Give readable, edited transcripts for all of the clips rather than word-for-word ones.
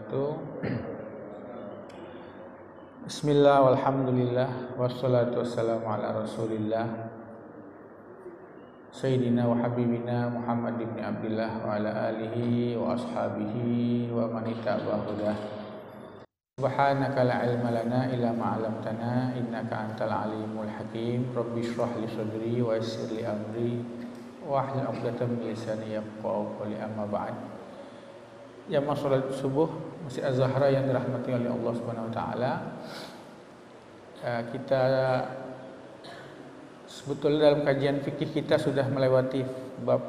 wabarakatuh. Bismillah walhamdulillah wassalatu wassalamu ala rasulillah Sayyidina wa habibina Muhammad ibn Abdullah wa ala alihi wa ashabihi wa man ittaba'a hudah. Subhanaka la ilma lana illa ma 'allamtana innaka antal alimul hakim. Rabbi shrah li sadri wa yassir li amri wa hlul 'uqdatam min lisani yafqahu qawli, amma ba'd. Jamaah salat subuh Masjid Az-Zahra yang dirahmati oleh Allah Subhanahu wa taala. Kita sebetulnya dalam kajian fikih kita sudah melewati bab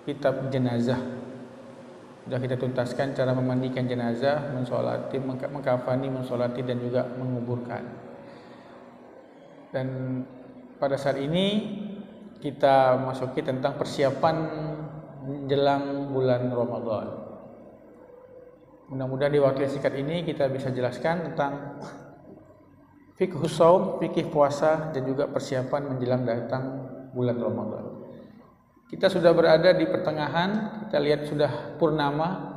kitab jenazah. Sudah kita tuntaskan cara memandikan jenazah, mensolati, mengkafani, mensolati dan juga menguburkan. Dan pada saat ini kita masuki tentang persiapan menjelang bulan Ramadan. Mudah-mudahan di waktu yang singkat ini kita bisa jelaskan tentang fikih shaum, fikih puasa, dan juga persiapan menjelang datang bulan Ramadan. Kita sudah berada di pertengahan, kita lihat sudah purnama,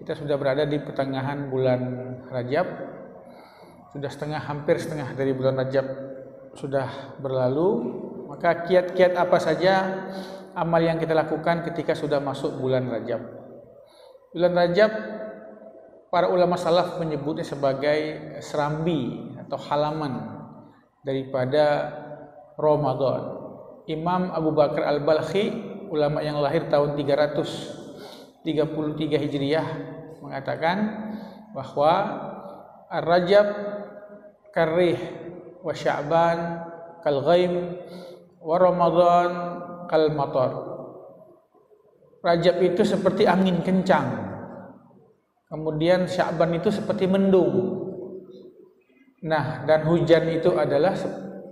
kita sudah berada di pertengahan bulan Rajab. Sudah hampir setengah dari bulan Rajab sudah berlalu. Maka kiat-kiat apa saja amal yang kita lakukan ketika sudah masuk bulan Rajab? Bulan Rajab, para ulama salaf menyebutnya sebagai serambi atau halaman daripada Ramadan. Imam Abu Bakar Al-Balkhi, ulama yang lahir tahun 333 Hijriah, mengatakan bahwa Ar-Rajab karrih wa Sya'ban kal ghaim wa Ramadan kal matar. Rajab itu seperti angin kencang. Kemudian Sya'ban itu seperti mendung. Nah, dan hujan itu adalah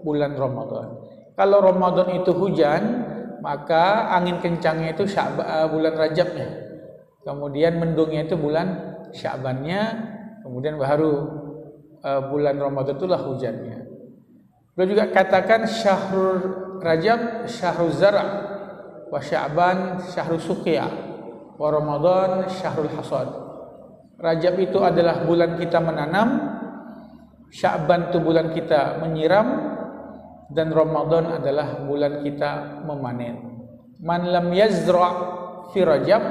bulan Ramadan. Kalau Ramadan itu hujan, maka angin kencangnya itu bulan Rajabnya. Kemudian mendungnya itu bulan Sya'bannya, kemudian baru bulan Ramadan itulah hujannya. Beliau juga katakan syahrul Rajab syahrul zara' wa Sya'ban syahrul suqya wa Ramadan syahrul hasad. Rajab itu adalah bulan kita menanam, Sya'ban itu bulan kita menyiram, dan Ramadan adalah bulan kita memanen. Man lam yazra' fi Rajab,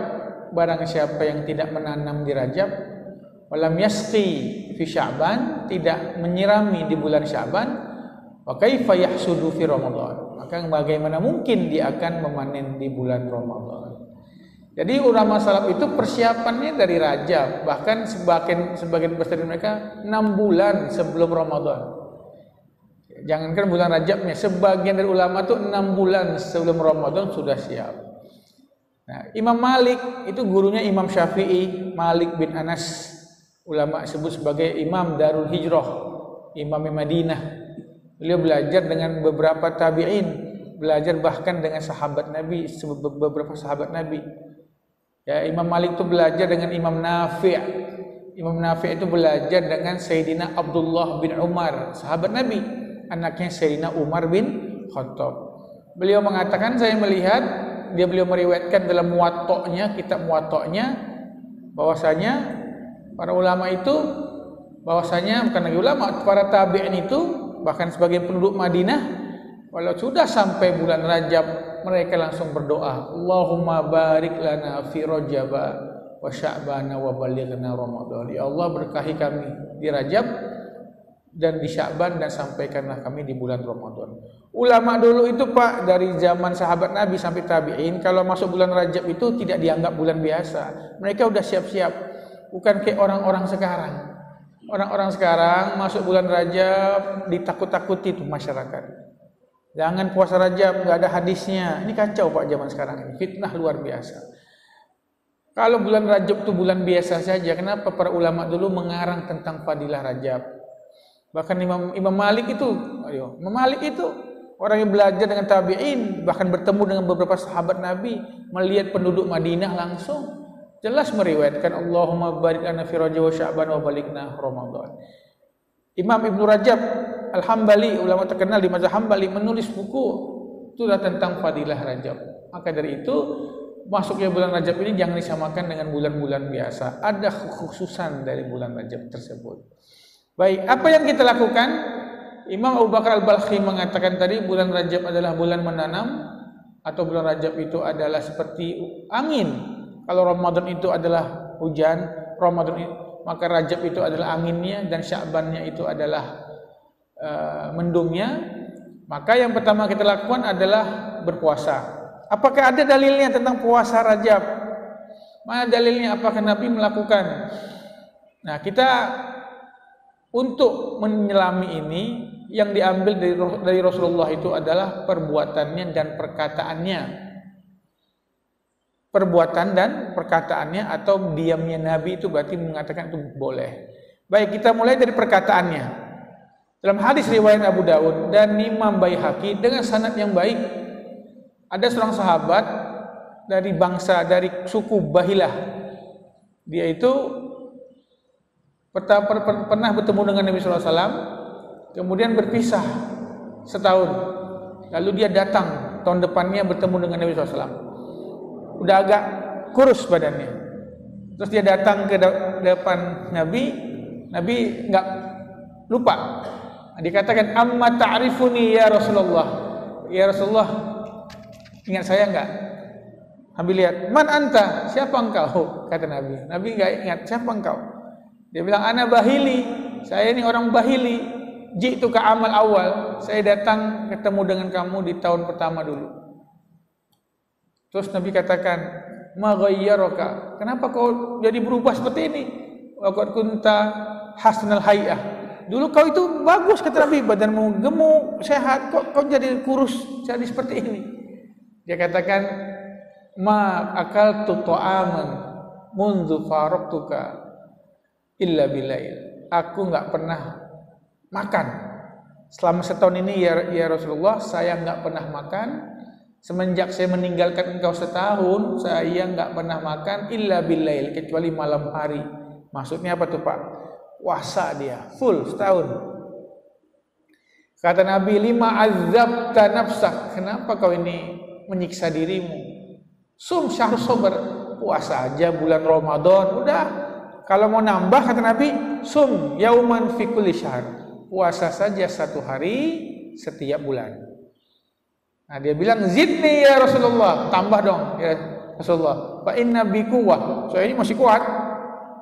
barang siapa yang tidak menanam di Rajab, walam yasqi fi Sya'ban, tidak menyirami di bulan Sya'ban, wa kaifa yahsudu fi Ramadan, maka bagaimana mungkin dia akan memanen di bulan Ramadan. Jadi ulama salaf itu persiapannya dari Rajab, bahkan sebagian besar mereka 6 bulan sebelum Ramadan. Jangankan bulan Rajabnya, sebagian dari ulama itu 6 bulan sebelum Ramadan sudah siap. Nah, Imam Malik itu gurunya Imam Syafi'i, Malik bin Anas, ulama sebut sebagai Imam Darul Hijrah, Imam Madinah. Beliau belajar dengan beberapa tabi'in, belajar bahkan dengan sahabat Nabi, beberapa sahabat Nabi. Ya, Imam Malik itu belajar dengan Imam Nafi'. Imam Nafi' itu belajar dengan Sayyidina Abdullah bin Umar, sahabat Nabi, anaknya Sayyidina Umar bin Khattab. Beliau mengatakan, saya melihat, beliau meriwayatkan dalam Muwatta'nya, kitab Muwatta'nya, bahwasanya para ulama itu, bahwasanya bukan lagi ulama, para tabi'in itu, bahkan sebagai penduduk Madinah, walau sudah sampai bulan Rajab, mereka langsung berdoa, Allahumma barik lana fi Rajab wa Sya'ban wa balighna Ramadan. Ya Allah, berkahi kami di Rajab dan di Sya'ban, dan sampaikanlah kami di bulan Ramadan. Ulama dulu itu Pak, dari zaman sahabat Nabi sampai tabi'in, kalau masuk bulan Rajab itu tidak dianggap bulan biasa. Mereka udah siap-siap. Bukan kayak orang-orang sekarang. Orang-orang sekarang masuk bulan Rajab ditakut-takuti tuh masyarakat. Jangan puasa Rajab, nggak ada hadisnya. Ini kacau Pak zaman sekarang ini. Fitnah luar biasa. Kalau bulan Rajab itu bulan biasa saja, kenapa para ulama dulu mengarang tentang fadilah Rajab? Bahkan Imam Malik itu orang yang belajar dengan tabi'in, bahkan bertemu dengan beberapa sahabat Nabi, melihat penduduk Madinah langsung, jelas meriwayatkan Allahumma barik lana fi Rajab wa Sya'ban wa balighna Ramadan. Imam Ibnu Rajab Al-Hambali, ulama terkenal di mazhab Hambali, menulis buku itulah tentang fadilah Rajab. Maka dari itu masuknya bulan Rajab ini jangan disamakan dengan bulan-bulan biasa. Ada kekhususan dari bulan Rajab tersebut. Baik, apa yang kita lakukan? Imam Abu Bakar Al-Balkhi mengatakan tadi bulan Rajab adalah bulan menanam, atau bulan Rajab itu adalah seperti angin. Kalau Ramadan itu adalah hujan, maka Rajab itu adalah anginnya, dan Sya'bannya itu adalah mendungnya. Maka yang pertama kita lakukan adalah berpuasa. Apakah ada dalilnya tentang puasa Rajab? Mana dalilnya? Apakah Nabi melakukan? Nah, kita untuk menyelami ini, yang diambil dari Rasulullah itu adalah perbuatannya dan perkataannya. Perbuatan dan perkataannya atau diamnya Nabi itu berarti mengatakan itu boleh. Baik, kita mulai dari perkataannya. Dalam hadis riwayat Abu Daud dan Imam Baihaqi dengan sanad yang baik, ada seorang sahabat dari suku Bahilah. Dia itu pernah bertemu dengan Nabi SAW, kemudian berpisah setahun. Lalu dia datang tahun depannya bertemu dengan Nabi SAW. Udah agak kurus badannya. Terus dia datang ke depan Nabi. Nabi nggak lupa. Dikatakan, amma ta'rifuni ya Rasulullah. Ya Rasulullah, ingat saya enggak? Nabi lihat, man anta? Siapa engkau? Kata Nabi. Nabi enggak ingat, siapa engkau? Dia bilang, ana Bahili. Saya ini orang Bahili. Jitu ka amal awal. Saya datang ketemu dengan kamu di tahun pertama dulu. Terus Nabi katakan, ma ghayyaraka? Kenapa kau jadi berubah seperti ini? Wa qad kunta hasnal hay'ah. Dulu kau itu bagus, kata Nabi, badanmu gemuk, sehat, kok kau jadi kurus, jadi seperti ini. Dia katakan, ma akaltu ta'aman mundu faraqtuka illa bilail. Aku enggak pernah makan selama setahun ini ya Rasulullah. Saya enggak pernah makan semenjak saya meninggalkan engkau setahun. Saya enggak pernah makan illa bilail, kecuali malam hari. Maksudnya apa tuh, Pak? Puasa dia full setahun. Kata Nabi, lima azabta nafsak. Kenapa kau ini menyiksa dirimu? Sum syahr sabar. Puasa aja bulan Ramadan. Udah. Kalau mau nambah, kata Nabi, sum yauman fi kulli syahr. Puasa saja satu hari setiap bulan. Nah, dia bilang, zidni ya Rasulullah. Tambah dong ya Rasulullah. Fa inna bi quwwah. So ini masih kuat.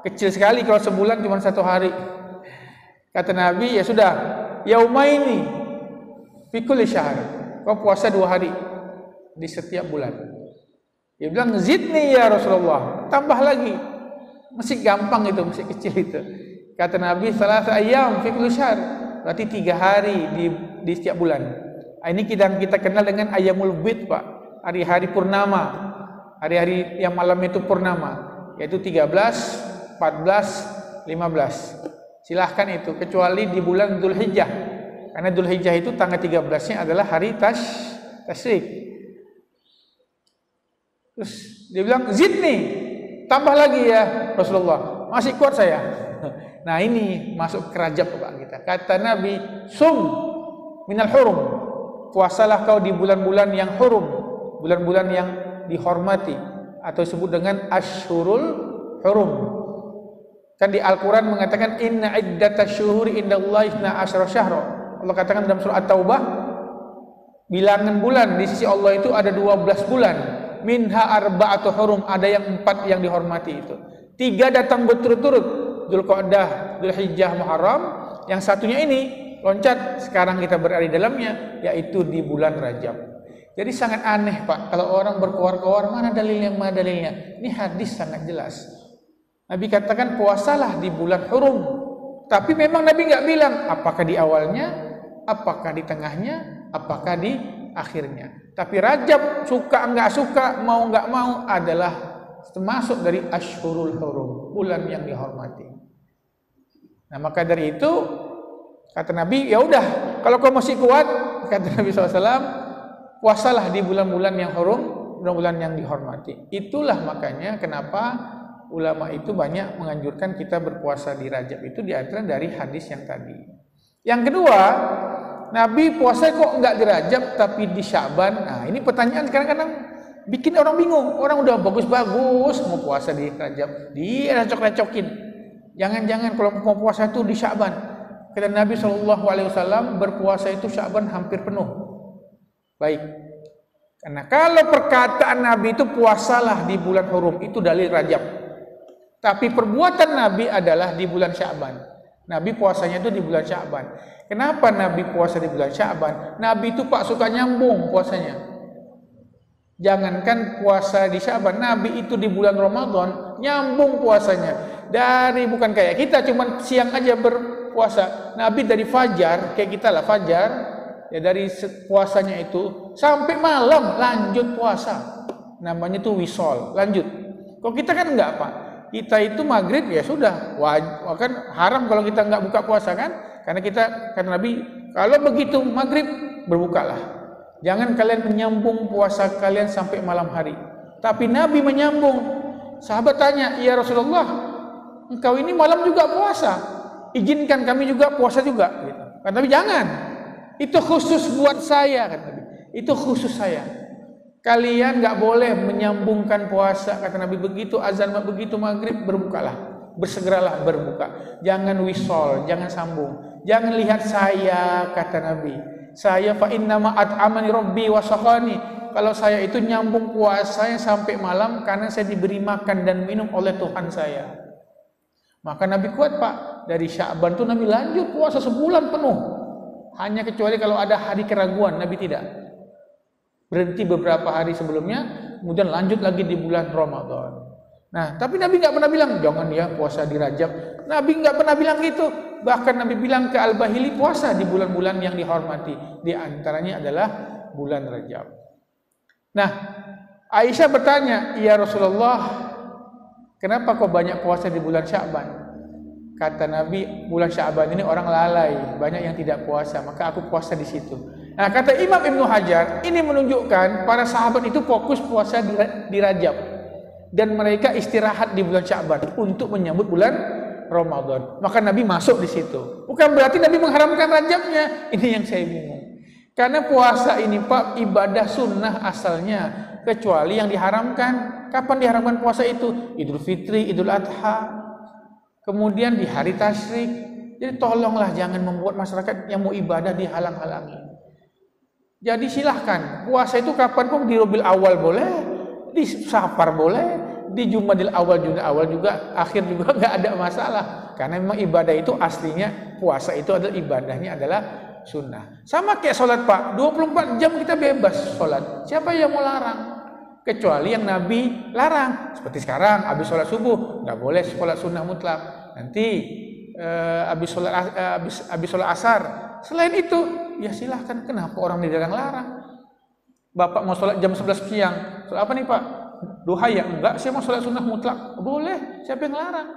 Kecil sekali kalau sebulan cuma satu hari. Kata Nabi, ya sudah, yaumaini fi kulli syahr. Kau puasa 2 hari di setiap bulan. Dia bilang, zidni ya Rasulullah. Tambah lagi. Masih gampang itu, masih kecil itu. Kata Nabi, salasa ayyam fi kulli syahr. Berarti 3 hari di setiap bulan. Ini kita kenal dengan ayyamul bid, Pak. Hari-hari purnama. Hari-hari yang malam itu purnama. Yaitu 13, 14, 15. Silahkan itu, kecuali di bulan Dzulhijjah. Karena Dzulhijjah itu tanggal 13-nya adalah hari tasyrik. Terus dia bilang, zidni, tambah lagi ya Rasulullah. Masih kuat saya. Nah, ini masuk ke Rajab, Pak, kita. Kata Nabi, sum minal hurum. Puasalah kau di bulan-bulan yang hurum, bulan-bulan yang dihormati, atau disebut dengan Ashhurul Hurum. Kan di Al-Quran mengatakan, inna iddatash syuhuri indallahi 12 syahra. Allah katakan dalam surah At-Taubah, bilangan bulan di sisi Allah itu ada 12 bulan. Minha arba'atu hurum, ada yang 4 yang dihormati itu. 3 datang berturut-turut, Dzulqa'dah, Dzulhijjah, Muharram. Yang satunya ini loncat, sekarang kita berada di dalamnya, yaitu di bulan Rajab. Jadi sangat aneh, Pak, kalau orang berkoar-koar, mana dalilnya, mana dalilnya. Ini hadis sangat jelas. Nabi katakan, puasalah di bulan hurum. Tapi memang Nabi nggak bilang apakah di awalnya, apakah di tengahnya, apakah di akhirnya. Tapi Rajab, suka nggak suka, mau nggak mau, adalah termasuk dari Ashhurul Hurum, bulan yang dihormati. Nah, maka dari itu kata Nabi, ya udah, kalau kau masih kuat, kata Nabi SAW, puasalah di bulan-bulan yang hurum, bulan-bulan yang dihormati. Itulah makanya kenapa ulama itu banyak menganjurkan kita berpuasa di Rajab, itu diantara dari hadis yang tadi. Yang kedua, Nabi puasa kok enggak di Rajab tapi di Sya'ban. Nah, ini pertanyaan kadang-kadang Bikin orang bingung. Orang udah bagus-bagus mau puasa di Rajab, direcok-recokin. Jangan-jangan kalau mau puasa itu di Sya'ban. Kata Nabi SAW, berpuasa itu Sya'ban hampir penuh. Baik. Karena kalau perkataan Nabi itu puasalah di bulan hurum, itu dalil Rajab. Tapi perbuatan Nabi adalah di bulan Sya'ban. Nabi puasanya itu di bulan Sya'ban. Kenapa Nabi puasa di bulan Sya'ban? Nabi itu Pak suka nyambung puasanya. Jangankan puasa di Sya'ban, Nabi itu di bulan Ramadan nyambung puasanya. Dari bukan kayak kita cuma siang aja berpuasa. Nabi dari fajar, kayak kita lah fajar, ya dari puasanya itu sampai malam lanjut puasa. Namanya itu wisol, lanjut. Kalau kita kan enggak, Pak. Kita itu maghrib ya sudah, kan haram kalau kita enggak buka puasa kan? Karena Nabi kalau begitu maghrib berbukalah. Jangan kalian menyambung puasa kalian sampai malam hari. Tapi Nabi menyambung. Sahabat tanya, "Ya Rasulullah, engkau ini malam juga puasa. Izinkan kami juga puasa juga." Gitu. Kata Nabi, "Jangan. Itu khusus buat saya," kata Nabi. "Itu khusus saya. Kalian enggak boleh menyambungkan puasa." Kata Nabi, begitu azan begitu maghrib berbukalah. Bersegeralah berbuka. Jangan wisol, jangan sambung. Jangan lihat saya, kata Nabi. Saya fa innama at'amani rabbi wa saqani. Kalau saya itu nyambung puasanya sampai malam karena saya diberi makan dan minum oleh Tuhan saya. Maka Nabi kuat, Pak. Dari Sya'ban itu Nabi lanjut puasa sebulan penuh. Hanya kecuali kalau ada hari keraguan, Nabi tidak. Berhenti beberapa hari sebelumnya, kemudian lanjut lagi di bulan Ramadan. Nah, tapi Nabi nggak pernah bilang jangan ya puasa di Rajab. Nabi nggak pernah bilang gitu. Bahkan Nabi bilang ke Al-Bahili puasa di bulan-bulan yang dihormati. Di antaranya adalah bulan Rajab. Nah, Aisyah bertanya, "Ya Rasulullah, kenapa kau banyak puasa di bulan Sya'ban?" Kata Nabi, bulan Sya'ban ini orang lalai, banyak yang tidak puasa, maka aku puasa di situ. Nah, kata Imam Ibnu Hajar, ini menunjukkan para sahabat itu fokus puasa di Rajab. Dan mereka istirahat di bulan Sya'ban untuk menyambut bulan Ramadan. Maka Nabi masuk di situ. Bukan berarti Nabi mengharamkan Rajabnya. Ini yang saya bingung. Karena puasa ini, Pak, ibadah sunnah asalnya. Kecuali yang diharamkan. Kapan diharamkan puasa itu? Idul Fitri, Idul Adha. Kemudian di hari Tasyrik. Jadi tolonglah jangan membuat masyarakat yang mau ibadah dihalang-halangi. Jadi silahkan. Puasa itu kapan pun, di Rabiul Awal boleh. Di Safar boleh, di Jumadil Awal juga, akhir juga nggak ada masalah. Karena memang ibadah itu aslinya, puasa itu adalah ibadahnya adalah sunnah. Sama kayak sholat, Pak, 24 jam kita bebas sholat. Siapa yang mau larang? Kecuali yang Nabi larang. Seperti sekarang, habis sholat subuh, nggak boleh sholat sunnah mutlak. Nanti habis sholat asar. Selain itu, ya silahkan. Kenapa orang dilarang-larang? Bapak mau sholat jam 11 siang. Sholat apa nih, Pak? Duha ya? Enggak, saya mau sholat sunnah mutlak. Boleh, siapa yang larang?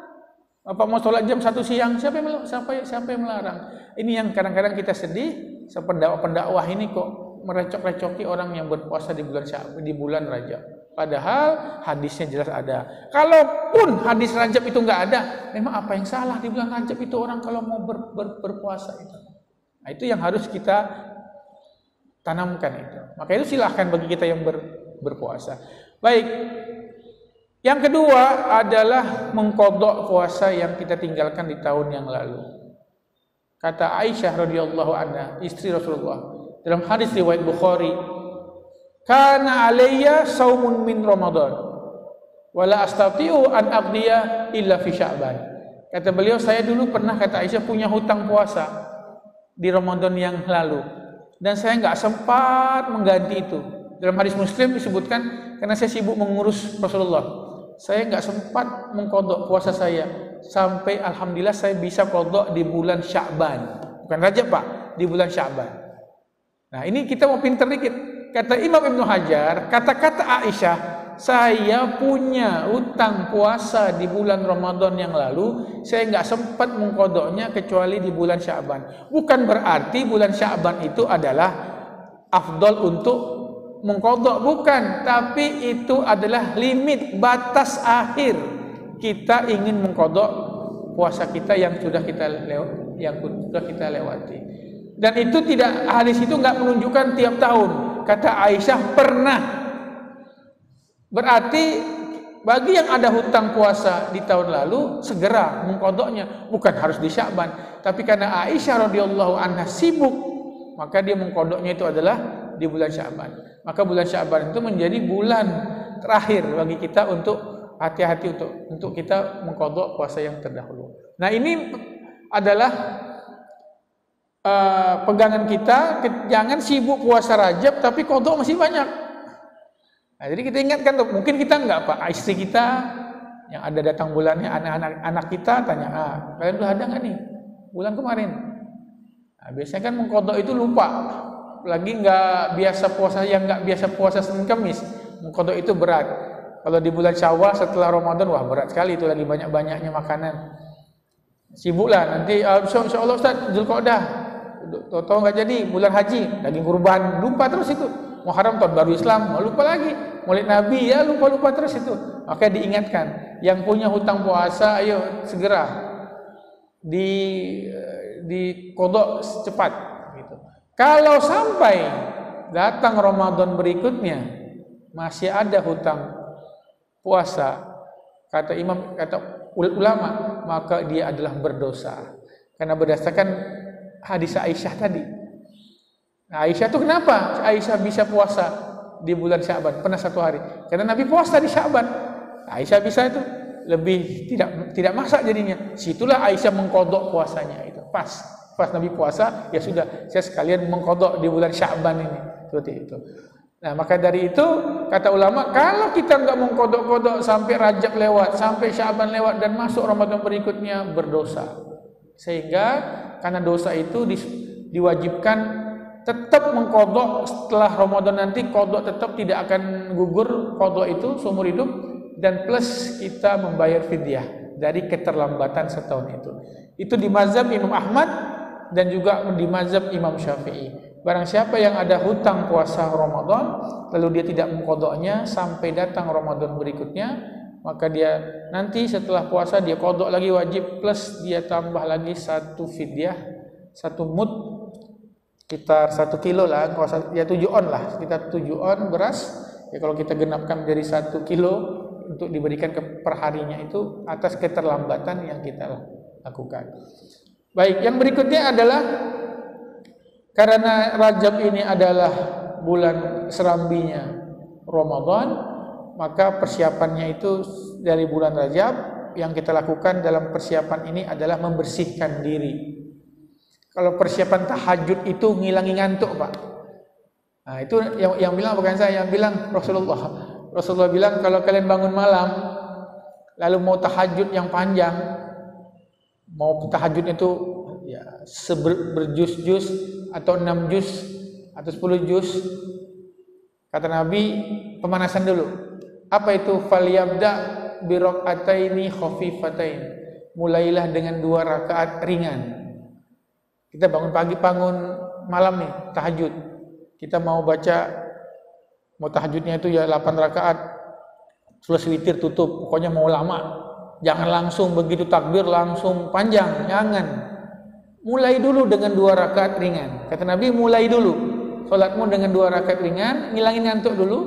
Bapak mau sholat jam 1 siang, siapa yang melarang? Ini yang kadang-kadang kita sedih, pendakwah ini kok merecok-recoki orang yang berpuasa di bulan Rajab. Padahal hadisnya jelas ada. Kalaupun hadis Rajab itu enggak ada, memang apa yang salah di bulan Rajab itu orang kalau mau berpuasa itu? Nah, itu yang harus kita tanamkan itu. Maka itu silahkan bagi kita yang berpuasa. Baik. Yang kedua adalah mengqadha puasa yang kita tinggalkan di tahun yang lalu. Kata Aisyah radhiyallahu anha, istri Rasulullah, dalam hadis riwayat Bukhari, "Kana alayya saumun min Ramadan, wala astati'u an aqdiya illa fi Sya'ban." Kata beliau, saya dulu pernah, kata Aisyah, punya hutang puasa di Ramadan yang lalu. Dan saya nggak sempat mengganti itu. Dalam hadis Muslim disebutkan, karena saya sibuk mengurus Rasulullah, saya nggak sempat mengqadha puasa saya sampai alhamdulillah saya bisa qadha di bulan Sya'ban, bukan Rajab, Pak, di bulan Sya'ban. Nah, ini kita mau pinter dikit. Kata Imam Ibnu Hajar, kata-kata Aisyah, saya punya utang puasa di bulan Ramadan yang lalu, saya nggak sempat mengqadhanya kecuali di bulan Sya'ban. Bukan berarti bulan Sya'ban itu adalah afdal untuk mengqadha, bukan, tapi itu adalah limit, batas akhir kita ingin mengqadha puasa kita yang sudah kita lewati. Dan itu tidak, hadis itu nggak menunjukkan tiap tahun. Kata Aisyah pernah Berarti bagi yang ada hutang puasa di tahun lalu segera mengqadanya, bukan harus di Sya'ban. Tapi karena Aisyah radhiyallahu anha sibuk, maka dia mengqadanya itu adalah di bulan Sya'ban. Maka bulan Sya'ban itu menjadi bulan terakhir bagi kita untuk hati-hati untuk kita mengqada puasa yang terdahulu. Nah, ini adalah pegangan kita, jangan sibuk puasa Rajab tapi qada masih banyak. Nah, jadi kita ingatkan tuh, mungkin kita enggak Pak, istri kita yang ada datang bulannya, anak kita tanya, kalian udah ada enggak nih bulan kemarin? Nah, biasanya kan mengqada itu lupa, lagi enggak biasa puasa, yang enggak biasa puasa Senin Kamis, mengqada itu berat. Kalau di bulan Syawal setelah Ramadan, wah berat sekali itu, lagi banyak-banyaknya makanan. Sibuklah nanti, insyaallah Ustaz Zulqa'dah, tahu enggak jadi bulan haji, daging kurban, lupa terus itu. Muharram tahun baru Islam, lupa lagi. Maulid Nabi ya lupa terus itu. Maka diingatkan, yang punya hutang puasa ayo segera di qada cepat gitu. Kalau sampai datang Ramadan berikutnya masih ada hutang puasa, kata ulama, maka dia adalah berdosa. Karena berdasarkan hadis Aisyah tadi. Nah, Aisyah itu kenapa Aisyah bisa puasa di bulan Sya'ban? Pernah satu hari. Karena Nabi puasa di Sya'ban. Aisyah bisa itu lebih tidak masak jadinya. Situlah Aisyah mengqada puasanya itu. Pas Nabi puasa, ya sudah, saya sekalian mengqada di bulan Sya'ban ini. Seperti itu. Nah, maka dari itu kata ulama, kalau kita enggak mengqada sampai Rajab lewat, sampai Sya'ban lewat dan masuk Ramadan berikutnya, berdosa. Sehingga karena dosa itu diwajibkan tetap mengqada setelah Ramadan nanti, qada tetap tidak akan gugur qada itu seumur hidup, dan plus kita membayar fidyah dari keterlambatan setahun itu. Itu di mazhab Imam Ahmad dan juga di mazhab Imam Syafi'i. Barang siapa yang ada hutang puasa Ramadan lalu dia tidak mengqadanya sampai datang Ramadan berikutnya, maka dia nanti setelah puasa dia qada lagi wajib, plus dia tambah lagi satu fidyah, satu mud, sekitar 1 kilo lah, ya 7 on lah, sekitar 7 on beras. Ya kalau kita genapkan menjadi 1 kilo untuk diberikan ke perharinya itu atas keterlambatan yang kita lakukan. Baik, yang berikutnya adalah karena Rajab ini adalah bulan serambinya Ramadan, maka persiapannya itu dari bulan Rajab, yang kita lakukan dalam persiapan ini adalah membersihkan diri. Kalau persiapan tahajud itu ngilangi ngantuk, Pak. Nah, itu yang bilang bukan saya, yang bilang Rasulullah. Rasulullah bilang kalau kalian bangun malam lalu mau tahajud yang panjang, mau tahajudnya itu ya berjus-jus atau 6 juz atau 10 juz, kata Nabi, pemanasan dulu. Apa itu? Falyabda bi rak'ataini khafifatain. Mulailah dengan 2 rakaat ringan. Kita bangun pagi, bangun malam nih, tahajud. Kita mau tahajudnya itu ya 8 rakaat, selesai witir tutup, pokoknya mau lama. Jangan langsung begitu takbir langsung panjang, jangan. Mulai dulu dengan 2 rakaat ringan. Kata Nabi, mulai dulu salatmu dengan 2 rakaat ringan, ngilangin ngantuk dulu.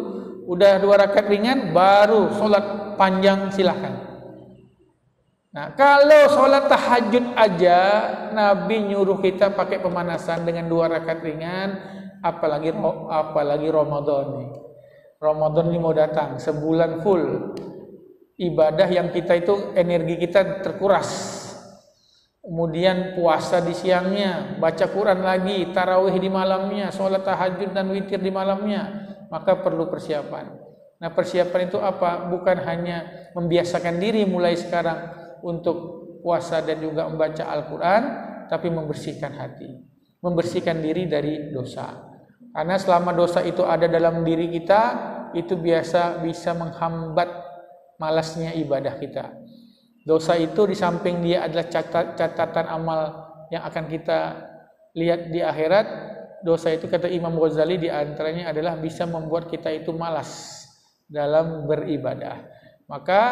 Udah 2 rakaat ringan, baru salat panjang silahkan. Nah, kalau sholat tahajud aja Nabi nyuruh kita pakai pemanasan dengan 2 rakaat ringan, apalagi Ramadan nih. Ramadan ini mau datang, sebulan full ibadah yang kita itu energi kita terkuras. Kemudian puasa di siangnya, baca Quran lagi, tarawih di malamnya, sholat tahajud dan witir di malamnya, maka perlu persiapan. Nah, persiapan itu apa? Bukan hanya membiasakan diri mulai sekarang untuk puasa dan juga membaca Al-Quran, tapi membersihkan hati, membersihkan diri dari dosa. Karena selama dosa itu ada dalam diri kita, itu biasa bisa menghambat malasnya ibadah kita. Dosa itu di samping dia adalah catatan amal yang akan kita lihat di akhirat, dosa itu kata Imam Ghazali di antaranya adalah bisa membuat kita itu malas dalam beribadah. Maka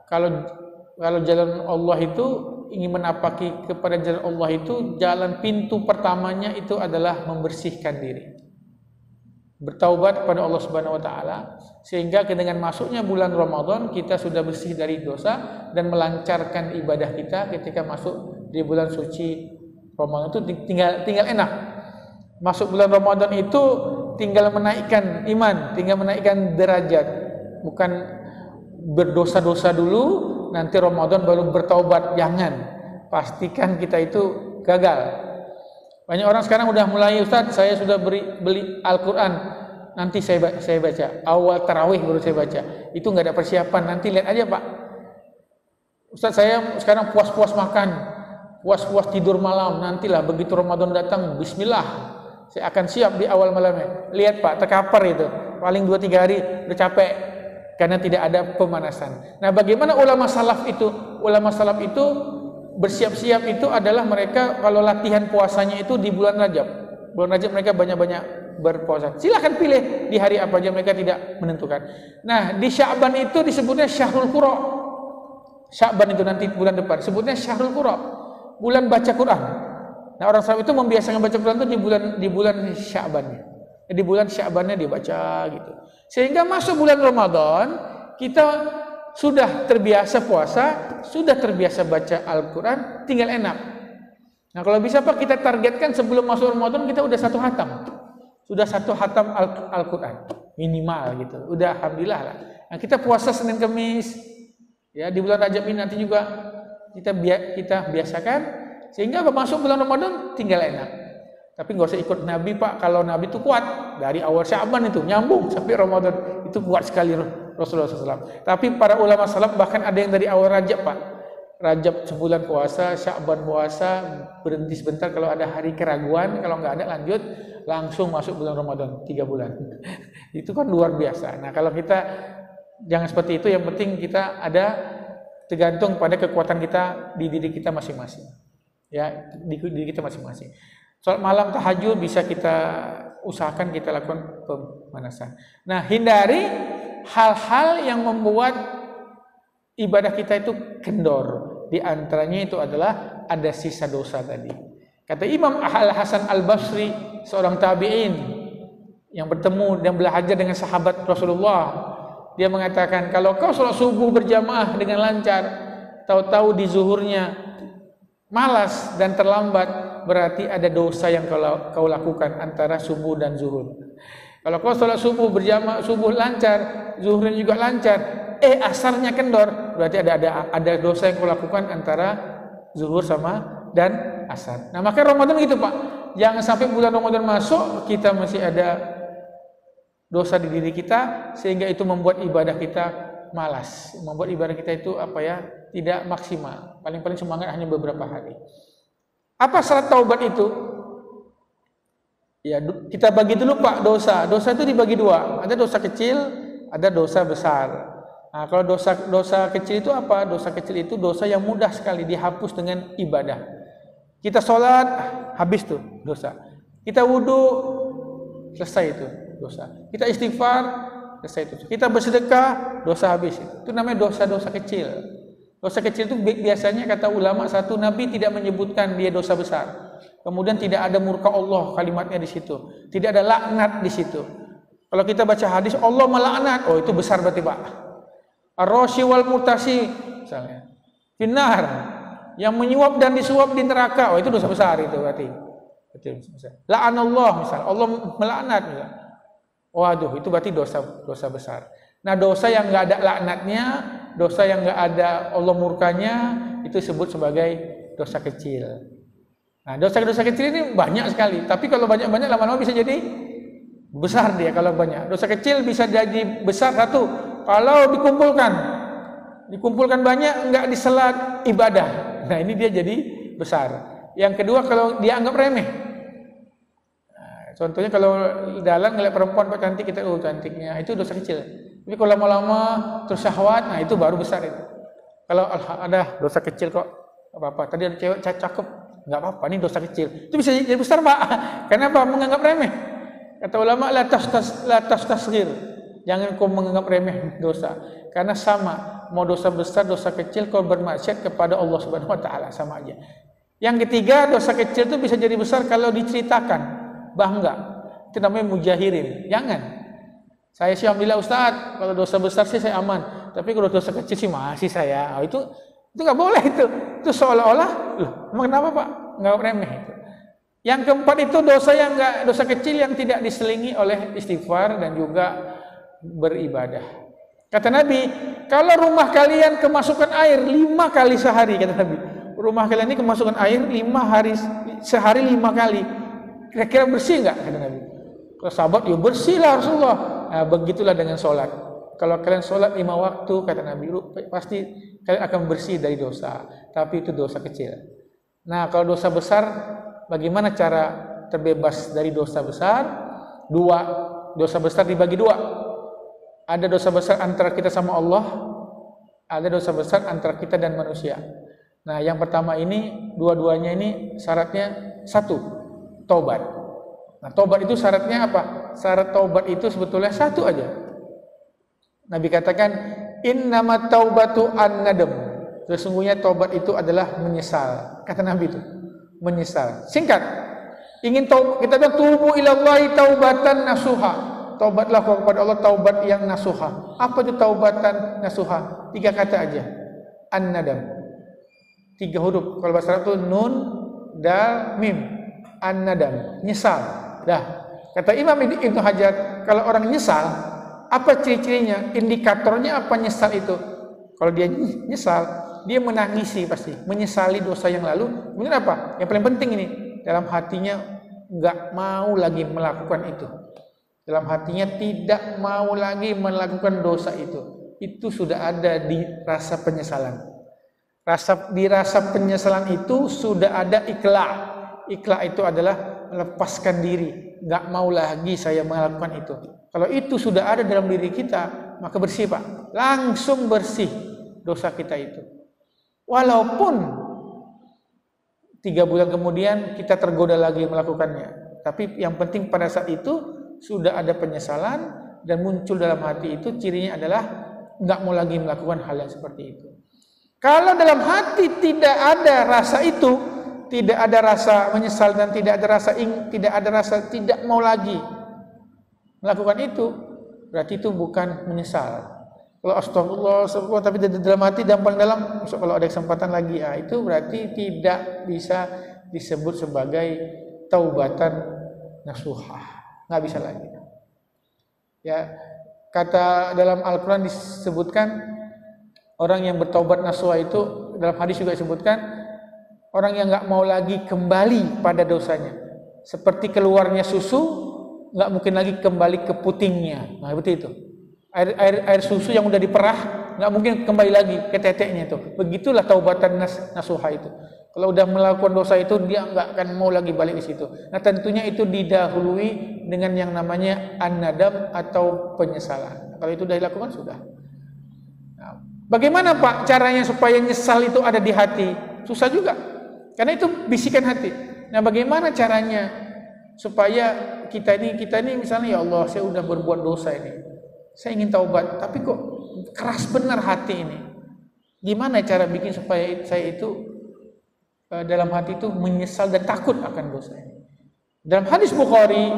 kalau jalan Allah itu, ingin menapaki kepada jalan Allah itu, jalan pintu pertamanya itu adalah membersihkan diri. bertaubat kepada Allah Subhanahu wa taala, sehingga dengan masuknya bulan Ramadan kita sudah bersih dari dosa dan melancarkan ibadah kita ketika masuk di bulan suci Ramadan. Itu tinggal enak. Masuk bulan Ramadan itu tinggal menaikkan iman, tinggal menaikkan derajat. Bukan berdosa-dosa dulu, nanti Ramadan baru bertaubat. Jangan. Pastikan kita itu gagal. Banyak orang sekarang udah mulai, Ustaz, saya sudah beli Al-Quran, nanti saya baca. Awal tarawih baru saya baca. Itu nggak ada persiapan. Nanti lihat aja, Pak. Ustaz, saya sekarang puas-puas makan, puas-puas tidur malam. Nantilah begitu Ramadan datang, bismillah, saya akan siap di awal malamnya. Lihat, Pak, terkapar itu. Paling 2-3 hari udah capek karena tidak ada pemanasan. Nah, bagaimana ulama salaf itu? Ulama salaf itu bersiap-siap itu adalah mereka kalau latihan puasanya itu di bulan Rajab. Bulan Rajab mereka banyak-banyak berpuasa. Silahkan pilih di hari apa aja, mereka tidak menentukan. Nah, di Sya'ban itu disebutnya Syahrul Qura. Sya'ban itu nanti bulan depan sebutnya Syahrul Qura, bulan baca Quran. Nah, orang Salaf itu membiasakan baca Quran itu di bulan Sya'ban. Di bulan Sya'bannya dibaca gitu. Sehingga masuk bulan Ramadan kita sudah terbiasa puasa, sudah terbiasa baca Al-Quran, tinggal enak. Nah, kalau bisa Pak, kita targetkan sebelum masuk Ramadan kita udah 1 khatam. Sudah 1 khatam Al-Quran minimal gitu. Udah alhamdulillah lah. Nah, kita puasa Senin Kamis. Ya, di bulan Rajab ini nanti juga kita biasakan sehingga masuk bulan Ramadan tinggal enak. Tapi nggak usah ikut Nabi, Pak. Kalau Nabi itu kuat dari awal Sya'ban itu nyambung sampai Ramadan, itu kuat sekali Rasulullah SAW. Tapi para ulama salaf bahkan ada yang dari awal Rajab, Pak. Rajab sebulan puasa, Sya'ban puasa, berhenti sebentar kalau ada hari keraguan, kalau nggak ada lanjut, langsung masuk bulan Ramadan 3 bulan. Itu kan luar biasa. Nah, kalau kita jangan seperti itu, yang penting kita ada tergantung pada kekuatan kita di diri kita masing-masing. Ya, di diri kita masing-masing. Salat malam tahajud bisa kita usahakan kita lakukan pemanasan. Nah, hindari hal-hal yang membuat ibadah kita itu kendor. Di antaranya itu adalah ada sisa dosa tadi. Kata Imam Al-Hasan Al-Basri, seorang tabi'in yang bertemu dan belajar dengan sahabat Rasulullah. Dia mengatakan, kalau kau sholat subuh berjamaah dengan lancar, tahu-tahu di zuhurnya malas dan terlambat, berarti ada dosa yang kau lakukan antara subuh dan zuhur. Kalau kau sholat subuh berjamaah, subuh lancar, zuhurnya juga lancar, asarnya kendor, berarti ada dosa yang kau lakukan antara zuhur sama dan asar. Nah, maka Ramadan gitu, Pak. Jangan sampai bulan Ramadan masuk kita masih ada dosa di diri kita, sehingga itu membuat ibadah kita malas, membuat ibadah kita itu tidak maksimal. Paling-paling semangat hanya beberapa hari. Apa syarat taubat itu? Ya, kita bagi dulu, Pak, dosa. Dosa itu dibagi 2. Ada dosa kecil, ada dosa besar. Nah, kalau dosa kecil itu apa? Dosa kecil itu dosa yang mudah sekali dihapus dengan ibadah. Kita sholat, habis tuh dosa. Kita wudhu, selesai itu dosa. Kita istighfar, selesai itu. Kita bersedekah, dosa habis. Itu namanya dosa-dosa kecil. Dosa kecil itu biasanya kata ulama, satu, Nabi tidak menyebutkan dia dosa besar. Kemudian tidak ada murka Allah kalimatnya di situ. Tidak ada laknat di situ. Kalau kita baca hadis Allah melaknat, oh itu besar berarti, Pak. Ar-rashi wal murtasi misalnya. Finnar, yang menyuap dan disuap di neraka, oh itu dosa besar itu berarti. Betul, besar. La'anallah misal, Allah melaknat misal. Waduh, itu berarti dosa besar. Nah, dosa yang enggak ada laknatnya, dosa yang enggak ada Allah murkanya, itu disebut sebagai dosa kecil. Nah, dosa-dosa kecil ini banyak sekali, tapi kalau banyak-banyak lama-lama bisa jadi besar dia kalau banyak. Dosa kecil bisa jadi besar satu kalau dikumpulkan banyak, enggak diselat ibadah. Nah, ini dia jadi besar. Yang kedua kalau dia anggap remeh. Nah, contohnya kalau dalam ngeliat perempuan Pak cantik, kita cantiknya, itu dosa kecil. Tapi kalau lama-lama terus syahwat, nah itu baru besar itu. Kalau ada dosa kecil kok, apa-apa. Tadi ada cewek cakep, nggak apa-apa, ini dosa kecil. Itu bisa jadi besar, Pak. Kenapa? Menganggap remeh. Kata ulama, la tastasghir. Jangan kau menganggap remeh dosa. Karena sama, mau dosa besar, dosa kecil, kau bermaksiat kepada Allah Subhanahu wa taala, sama aja. Yang ketiga, dosa kecil itu bisa jadi besar kalau diceritakan, bangga. Itu namanya mujahirin. Jangan. Saya sih alhamdulillah Ustaz, kalau dosa besar sih saya aman. Tapi kalau dosa kecil sih masih saya. Itu nggak boleh itu. Itu seolah-olah, loh, emang kenapa Pak? Nggak remeh itu. Yang keempat itu dosa kecil yang tidak diselingi oleh istighfar dan juga beribadah. Kata Nabi, kalau rumah kalian kemasukan air 5 kali sehari, kata Nabi. Rumah kalian ini kemasukan air 5 hari sehari 5 kali. Kira-kira bersih enggak, kata Nabi? Kalau sahabat, ya bersih lah Rasulullah. Nah, begitulah dengan sholat. Kalau kalian sholat 5 waktu, kata Nabi, pasti kalian akan bersih dari dosa. Tapi itu dosa kecil. Nah, kalau dosa besar, bagaimana cara terbebas dari dosa besar? 2. Dosa besar dibagi 2. Ada dosa besar antara kita sama Allah, ada dosa besar antara kita dan manusia. Nah, yang pertama ini, dua-duanya ini syaratnya 1, taubat. Nah, taubat itu syaratnya apa? Syarat taubat itu sebetulnya 1 aja. Nabi katakan, innamat taubatu an-nadam. Sesungguhnya taubat itu adalah menyesal. Kata Nabi itu, menyesal. Singkat. Ingin taubat, kita bilang tubu ilallahi taubatan nasuha. Taubatlah kepada Allah taubat yang nasuha. Apa itu taubatan nasuha? 3 kata aja. An-nadam. 3 huruf. Kalau bahasa Arab itu nun, dal, mim. An-nadam. Nyesal. Dah. Kata Imam Ibnu Hajar, kalau orang nyesal, apa ciri-cirinya? Indikatornya apa nyesal itu? Kalau dia nyesal, dia menangisi pasti. Menyesali dosa yang lalu. Kemudian apa? Yang paling penting ini. Dalam hatinya enggak mau lagi melakukan itu. Dalam hatinya tidak mau lagi melakukan dosa itu. Itu sudah ada di rasa penyesalan. Di rasa penyesalan itu sudah ada ikhla'. Ikhla' itu adalah melepaskan diri. Enggak mau lagi saya melakukan itu. Kalau itu sudah ada dalam diri kita, maka bersih Pak. Langsung bersih dosa kita itu. Walaupun 3 bulan kemudian kita tergoda lagi melakukannya. Tapi yang penting pada saat itu sudah ada penyesalan dan muncul dalam hati itu, cirinya adalah enggak mau lagi melakukan hal yang seperti itu. Kalau dalam hati tidak ada rasa itu, tidak ada rasa menyesal dan tidak ada rasa tidak mau lagi melakukan itu, berarti itu bukan menyesal. Kalau astagfirullah tapi dalam hati dan paling dalam, kalau ada kesempatan lagi, itu berarti tidak bisa disebut sebagai taubatan nasuha. Nggak bisa lagi. Ya, kata dalam Al-Quran disebutkan orang yang bertaubat nasuha itu, dalam hadis juga disebutkan orang yang nggak mau lagi kembali pada dosanya, seperti keluarnya susu nggak mungkin lagi kembali ke putingnya. Nah, seperti itu. Air susu yang udah diperah nggak mungkin kembali lagi ke teteknya itu. Begitulah taubatan nasuha itu. Kalau udah melakukan dosa itu, dia nggak akan mau lagi balik ke situ. Nah, tentunya itu didahului dengan yang namanya an-nadam atau penyesalan. Kalau itu sudah dilakukan, sudah. Nah, bagaimana Pak caranya supaya nyesal itu ada di hati? Susah juga, karena itu bisikan hati. Nah, bagaimana caranya supaya kita ini misalnya, ya Allah, saya udah berbuat dosa ini, saya ingin taubat, tapi kok keras benar hati ini. Gimana cara bikin supaya saya itu dalam hati itu menyesal dan takut akan dosa ini? Dalam hadis Bukhari,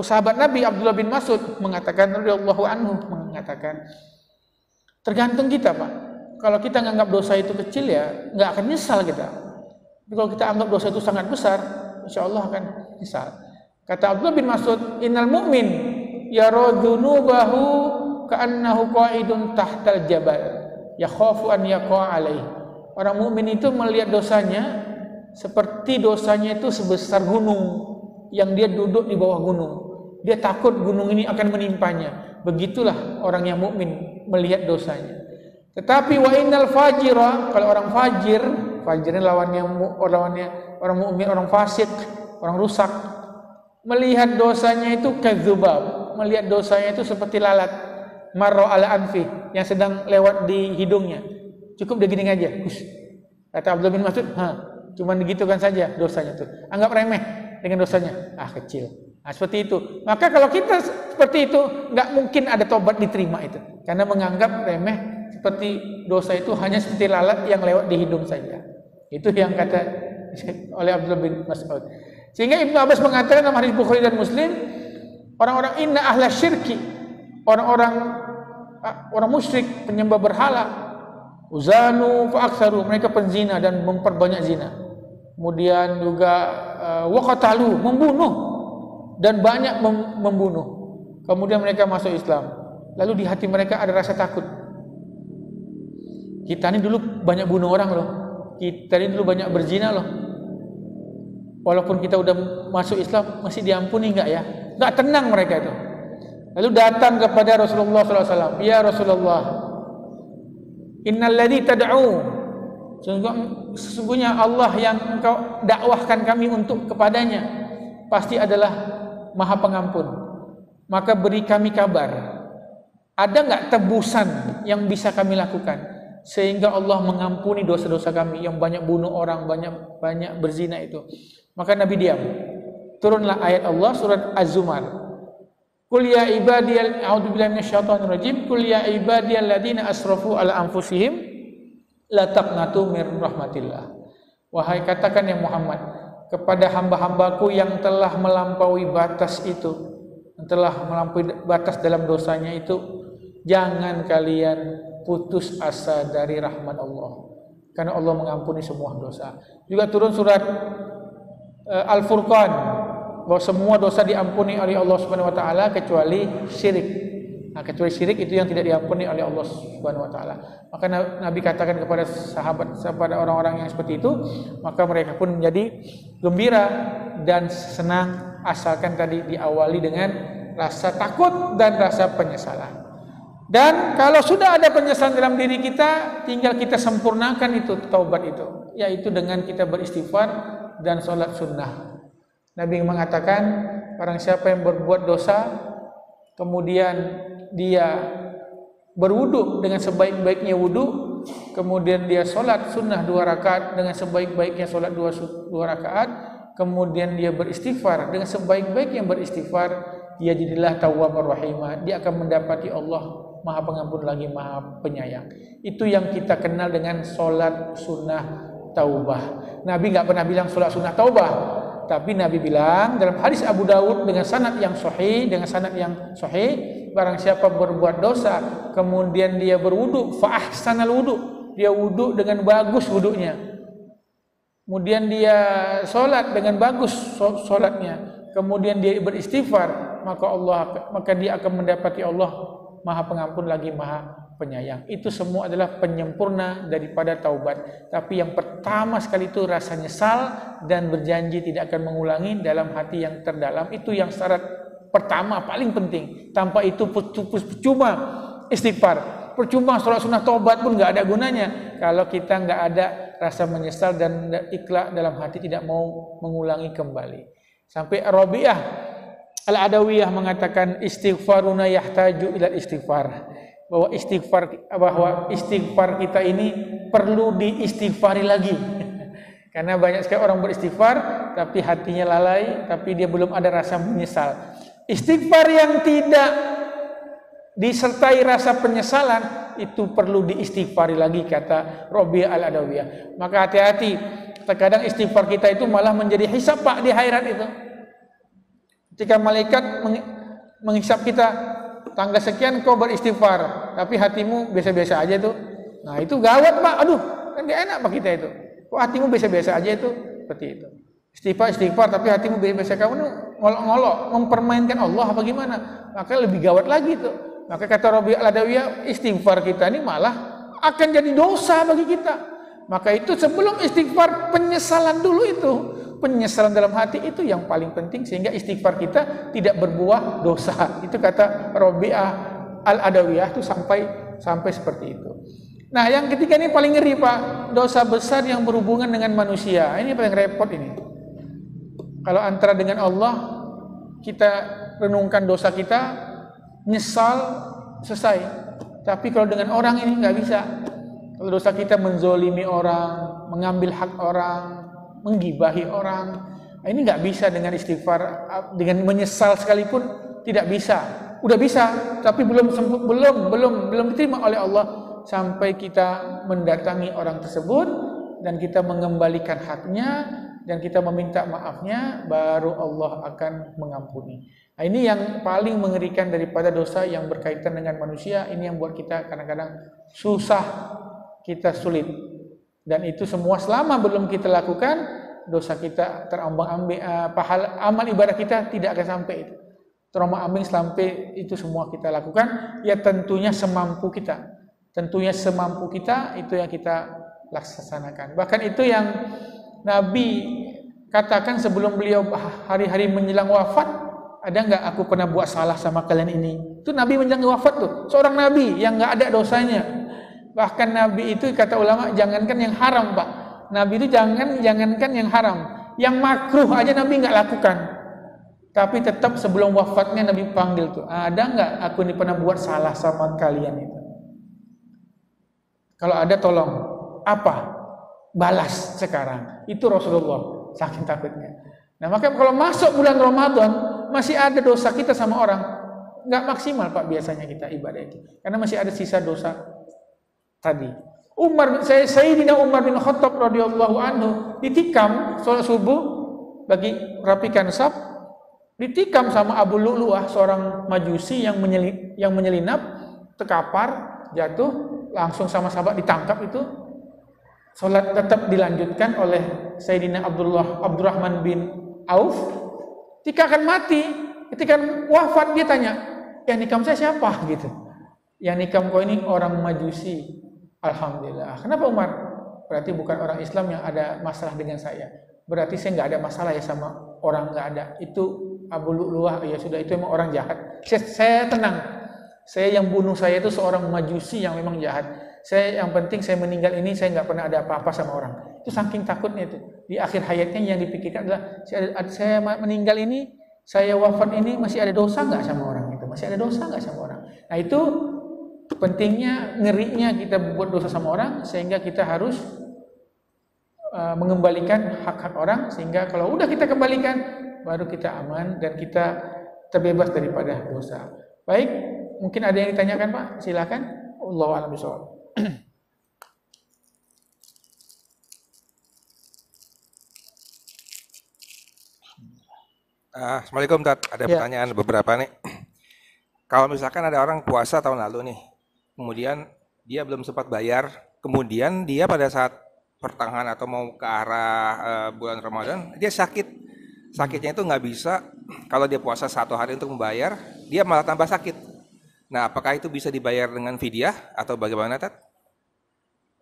sahabat Nabi Abdullah bin Mas'ud mengatakan, radhiyallahu anhu mengatakan, tergantung kita Pak. Kalau kita menganggap dosa itu kecil, ya nggak akan nyesal kita. Tapi kalau kita anggap dosa itu sangat besar, insya Allah akan nyesal. Kata Abdullah bin Mas'ud, innal mu'min yara dzunubahu ka'annahu qa'idun tahtal jabal yakhafu an yaqa' alaihi. Orang mukmin itu melihat dosanya seperti dosanya itu sebesar gunung yang dia duduk di bawah gunung. Dia takut gunung ini akan menimpanya. Begitulah orang yang mukmin melihat dosanya. Tetapi wa innal fajira, kalau orang fajir ini lawannya orang mukmin, orang fasik, orang rusak, melihat dosanya itu kadzubab, melihat dosanya itu seperti lalat marra ala anfi yang sedang lewat di hidungnya. Cukup begini aja. Kata Abdullah bin Mas'ud, cuman digitukan saja dosanya tuh. Anggap remeh dengan dosanya. Kecil. Nah, seperti itu. Maka kalau kita seperti itu, nggak mungkin ada tobat diterima itu. Karena menganggap remeh seperti dosa itu hanya seperti lalat yang lewat di hidung saja. Itu yang kata oleh Abdullah bin Mas'ud. Sehingga Ibnu Abbas mengatakan dalam hadis Bukhari dan Muslim, orang-orang inna ahla syirki, orang musyrik, penyembah berhala, uzanu fa aktsaru, mereka penzina dan memperbanyak zina. Kemudian juga waqatalu, membunuh dan banyak membunuh. Kemudian mereka masuk Islam. Lalu di hati mereka ada rasa takut. Kita ini dulu banyak bunuh orang loh. Kita ini dulu banyak berzina loh. Walaupun kita udah masuk Islam, masih diampuni enggak ya? Enggak tenang mereka itu. Lalu datang kepada Rasulullah SAW. Ya Rasulullah, innal ladzi tad'u, sesungguhnya Allah yang engkau dakwahkan kami untuk kepadanya pasti adalah Maha Pengampun. Maka beri kami kabar, ada enggak tebusan yang bisa kami lakukan sehingga Allah mengampuni dosa-dosa kami yang banyak bunuh orang, banyak berzina itu. Maka Nabi diam. Turunlah ayat Allah surat Az-Zumar. Qul ya ibadiyal a'udzubillahi minasyaitonir rajim. Qul ya ibadiyalladzina asrafu ala anfusihim la taqnatu mir rahmatillah. Wahai katakan ya Muhammad kepada hamba-hambaku yang telah melampaui batas itu, yang telah melampaui batas dalam dosanya itu, jangan kalian putus asa dari rahmat Allah, karena Allah mengampuni semua dosa. Juga turun surat Al-Furqan, bahwa semua dosa diampuni oleh Allah Subhanahu wa taala kecuali syirik. Nah, kecuali syirik itu yang tidak diampuni oleh Allah Subhanahu wa taala. Maka Nabi katakan kepada sahabat orang-orang yang seperti itu, maka mereka pun menjadi gembira dan senang, asalkan tadi diawali dengan rasa takut dan rasa penyesalan. Dan kalau sudah ada penyesalan dalam diri kita, tinggal kita sempurnakan itu taubat itu, yaitu dengan kita beristighfar dan sholat sunnah. Nabi mengatakan, barang siapa yang berbuat dosa, kemudian dia berwudu dengan sebaik-baiknya wudu, kemudian dia sholat sunnah 2 rakaat dengan sebaik-baiknya sholat 2 rakaat, kemudian dia beristighfar dengan sebaik-baiknya beristighfar, dia jadilah tawwabur rahimah. Dia akan mendapati Allah Maha Pengampun lagi Maha Penyayang. Itu yang kita kenal dengan sholat sunnah taubah. Nabi enggak pernah bilang sholat sunnah taubah, tapi Nabi bilang dalam hadis Abu Dawud dengan sanad yang sahih, barang siapa berbuat dosa kemudian dia berwudu, fa ahsanal wudu, dia wudu dengan bagus wudunya, kemudian dia sholat dengan bagus sholatnya, kemudian dia beristighfar, maka dia akan mendapati Allah Maha Pengampun lagi Maha Penyayang. Itu semua adalah penyempurna daripada taubat. Tapi yang pertama sekali itu rasa nyesal dan berjanji tidak akan mengulangi dalam hati yang terdalam. Itu yang syarat pertama paling penting. Tanpa itu percuma istighfar, percuma sholat sunnah taubat pun nggak ada gunanya kalau kita nggak ada rasa menyesal dan ikhlas dalam hati, tidak mau mengulangi kembali. Sampai Rabi'ah Al-Adawiyah mengatakan istighfaruna yahtaju ila istighfar, bahwa istighfar kita ini perlu diistighfari lagi. Karena banyak sekali orang beristighfar tapi hatinya lalai, tapi dia belum ada rasa menyesal. Istighfar yang tidak disertai rasa penyesalan itu perlu diistighfari lagi, kata Rabi'ah Al-Adawiyah. Maka hati-hati, terkadang istighfar kita itu malah menjadi hisab Pak di akhirat itu. Ketika malaikat menghisap kita, tanggal sekian kau beristighfar, tapi hatimu biasa-biasa aja tuh. Nah itu gawat Pak, aduh kan gak enak Pak kita itu. Kok hatimu biasa-biasa aja itu, seperti itu. Istighfar, tapi hatimu biasa-biasa, kamu ngolok-ngolok, mempermainkan Allah apa gimana? Maka lebih gawat lagi tuh. Maka kata Rabi'ah Al-Adawiyah, istighfar kita ini malah akan jadi dosa bagi kita. Maka itu sebelum istighfar, penyesalan dulu itu. Penyesalan dalam hati itu yang paling penting, sehingga istighfar kita tidak berbuah dosa. Itu kata Rabi'ah Al-Adawiyah itu sampai seperti itu. Nah, yang ketiga ini paling ngeri Pak, dosa besar yang berhubungan dengan manusia. Ini paling repot ini. Kalau antara dengan Allah kita renungkan dosa kita, nyesal, selesai. Tapi kalau dengan orang ini nggak bisa. Kalau dosa kita menzolimi orang, mengambil hak orang, menggibahi orang, ini nggak bisa dengan istighfar, dengan menyesal sekalipun tidak bisa. Udah bisa, tapi belum diterima oleh Allah sampai kita mendatangi orang tersebut dan kita mengembalikan haknya, dan kita meminta maafnya, baru Allah akan mengampuni. Nah, ini yang paling mengerikan daripada dosa yang berkaitan dengan manusia. Ini yang buat kita kadang-kadang susah, kita sulit. Dan itu semua selama belum kita lakukan, dosa kita terombang-ambing, pahala amal ibadah kita tidak akan sampai itu. Terombang-ambing sampai itu semua kita lakukan, ya tentunya semampu kita. Tentunya semampu kita itu yang kita laksanakan. Bahkan itu yang Nabi katakan sebelum beliau hari-hari menjelang wafat, ada nggak aku pernah buat salah sama kalian ini? Itu Nabi menjelang wafat tuh, seorang Nabi yang nggak ada dosanya. Bahkan Nabi itu kata ulama jangankan yang haram Pak, Nabi itu jangankan yang haram, yang makruh aja Nabi nggak lakukan. Tapi tetap sebelum wafatnya Nabi panggil tuh, ada nggak aku ini pernah buat salah sama kalian itu? Kalau ada tolong, apa? Balas sekarang. Itu Rasulullah, saking takutnya. Nah maka kalau masuk bulan Ramadan, masih ada dosa kita sama orang, nggak maksimal Pak biasanya kita ibadah itu. Karena masih ada sisa dosa tadi. Sayyidina Umar bin Khattab radhiyallahu anhu ditikam sholat subuh, bagi rapikan saf, ditikam sama Abu Lu'lu'ah, seorang majusi yang menyelinap, terkapar, jatuh, langsung sama sahabat ditangkap itu. Salat tetap dilanjutkan oleh Sayyidina Abdurrahman bin Auf. Ketika akan mati, ketika wafat dia tanya, yang nikam saya siapa? Gitu. Yang nikam kau ini orang majusi. Alhamdulillah. Kenapa Umar? Berarti bukan orang Islam yang ada masalah dengan saya. Berarti saya nggak ada masalah ya sama orang, nggak ada. Itu Abu Lu'lu'ah, ya sudah, itu memang orang jahat. Saya tenang. Saya yang bunuh saya itu seorang majusi yang memang jahat. Yang penting saya meninggal ini saya nggak pernah ada apa-apa sama orang. Itu saking takutnya itu. Di akhir hayatnya yang dipikirkan adalah saya meninggal ini, saya wafat ini masih ada dosa nggak sama orang itu? Masih ada dosa nggak sama orang? Nah itu pentingnya, ngerinya kita buat dosa sama orang, sehingga kita harus mengembalikan hak-hak orang, sehingga kalau udah kita kembalikan, baru kita aman dan kita terbebas daripada dosa. Baik, mungkin ada yang ditanyakan Pak, silakan. Allahu a'lam bishawab. Assalamualaikum Tat, ada pertanyaan beberapa nih. Kalau misalkan ada orang puasa tahun lalu nih, kemudian dia belum sempat bayar, kemudian dia pada saat pertengahan atau mau ke arah bulan Ramadan, dia sakit. Sakitnya itu nggak bisa, kalau dia puasa 1 hari untuk membayar, dia malah tambah sakit. Nah, apakah itu bisa dibayar dengan fidyah atau bagaimana, Tat?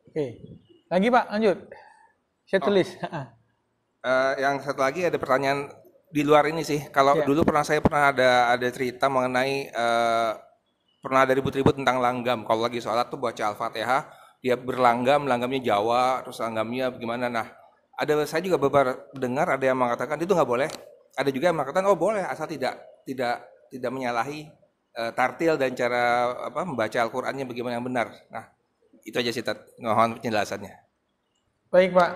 Oke, lagi Pak, lanjut. Saya tulis. Yang satu lagi ada pertanyaan di luar ini sih. Kalau dulu saya pernah ada cerita mengenai pernah ada ribut-ribut tentang langgam. Kalau lagi sholat tuh baca Al-Fatihah, dia langgamnya Jawa, terus langgamnya gimana? Nah, saya juga dengar ada yang mengatakan itu nggak boleh. Ada juga yang mengatakan oh boleh asal tidak menyalahi tartil dan cara membaca Al-Qur'annya bagaimana yang benar. Nah, itu aja sih Tat. Mohon penjelasannya. Baik Pak.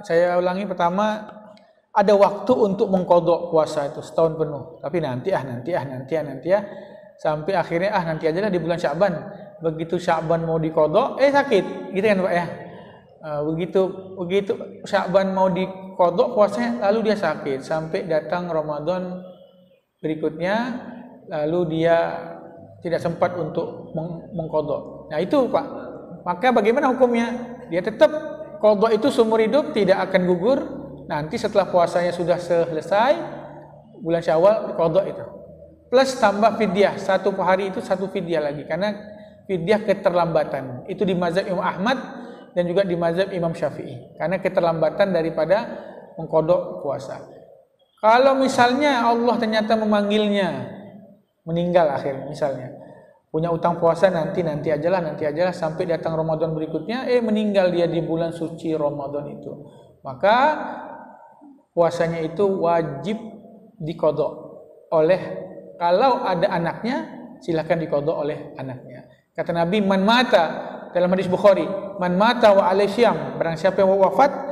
Saya ulangi, pertama ada waktu untuk mengkodok puasa itu setahun penuh. Tapi nanti sampai akhirnya nanti aja lah di bulan Sya'ban. Begitu Sya'ban mau dikodok, sakit, gitu kan Pak ya. Begitu Sya'ban mau dikodok puasanya, lalu dia sakit sampai datang Ramadan berikutnya, lalu dia tidak sempat untuk mengkodok. Nah itu Pak, maka bagaimana hukumnya? Dia tetap kodok itu seumur hidup, tidak akan gugur. Nanti setelah puasanya sudah selesai, bulan Syawal kodok itu. Plus tambah fidyah, 1 hari itu 1 fidyah lagi, karena fidyah keterlambatan. Itu di mazhab Imam Ahmad dan juga di mazhab Imam Syafi'i, karena keterlambatan daripada mengkodok puasa. Kalau misalnya Allah ternyata memanggilnya, meninggal akhirnya misalnya, punya utang puasa nanti ajalah sampai datang Ramadan berikutnya, meninggal dia di bulan suci Ramadan itu, maka puasanya itu wajib dikodok oleh, kalau ada anaknya silakan dikodok oleh anaknya. Kata Nabi, man mata, dalam hadis Bukhari, man mata wa alaihi syiyam, barang siapa yang wafat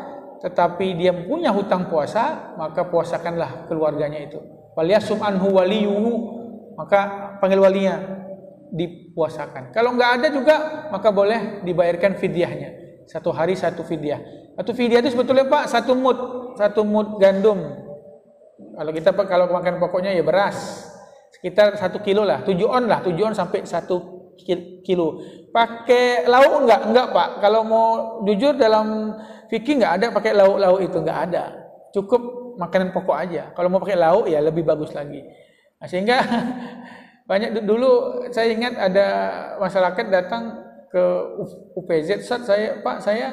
tetapi dia punya hutang puasa, maka puasakanlah keluarganya itu. Waliyasum anhu waliyuhu, maka panggil walinya, dipuasakan. Kalau nggak ada juga, maka boleh dibayarkan fidyahnya. 1 hari 1 fidyah. 1 fidyah itu sebetulnya Pak 1 mud gandum. Kalau makan pokoknya ya beras sekitar 1 kilo lah, 7 on sampai 1 kilo. Pakai lauk enggak Pak. Kalau mau jujur dalam fikih enggak ada pakai lauk itu, enggak ada. Cukup makanan pokok aja. Kalau mau pakai lauk ya lebih bagus lagi. Nah, sehingga banyak dulu saya ingat ada masyarakat datang ke UPZ, Pak saya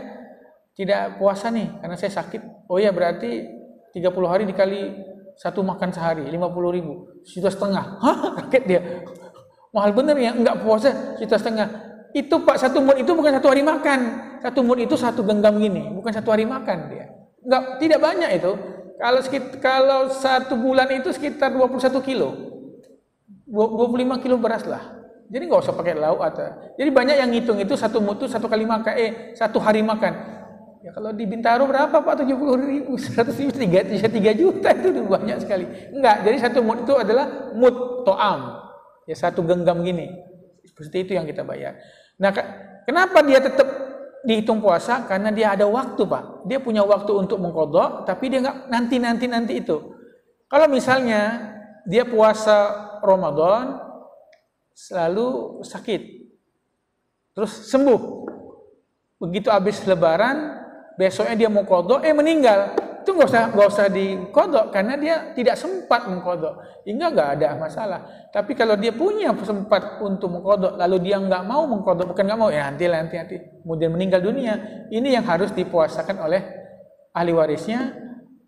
tidak puasa nih karena saya sakit. Oh ya berarti 30 hari dikali 1 makan sehari 50.000, $1,5 juta. Hah? Kaget dia. Mahal bener ya, enggak puasa $1,5 juta. Itu Pak 1 mud itu bukan 1 hari makan. 1 mud itu 1 genggam gini, bukan 1 hari makan dia. Tidak banyak itu. Kalau 1 bulan itu sekitar 21 kilo. 25 kilo beras lah. Jadi nggak usah pakai lauk atau. Jadi banyak yang ngitung itu 1 mud itu 1 kali makan, 1 hari makan. Ya kalau di Bintaro berapa Pak? 70.000, 100.000, 3 juta itu banyak sekali. Enggak, jadi 1 mud itu adalah mud to'am. Ya 1 genggam gini. Seperti itu yang kita bayar. Nah, kenapa dia tetap dihitung puasa? Karena dia ada waktu Pak. Dia punya waktu untuk mengqadha, tapi dia nggak nanti itu. Kalau misalnya dia puasa Ramadan selalu sakit, terus sembuh, begitu habis Lebaran besoknya dia mau qadha, meninggal, itu nggak usah diqadha karena dia tidak sempat mengqadha, hingga nggak ada masalah. Tapi kalau dia punya sempat untuk mengqadha lalu dia nggak mau mengqadha, bukan nggak mau ya nanti, kemudian meninggal dunia, ini yang harus dipuasakan oleh ahli warisnya.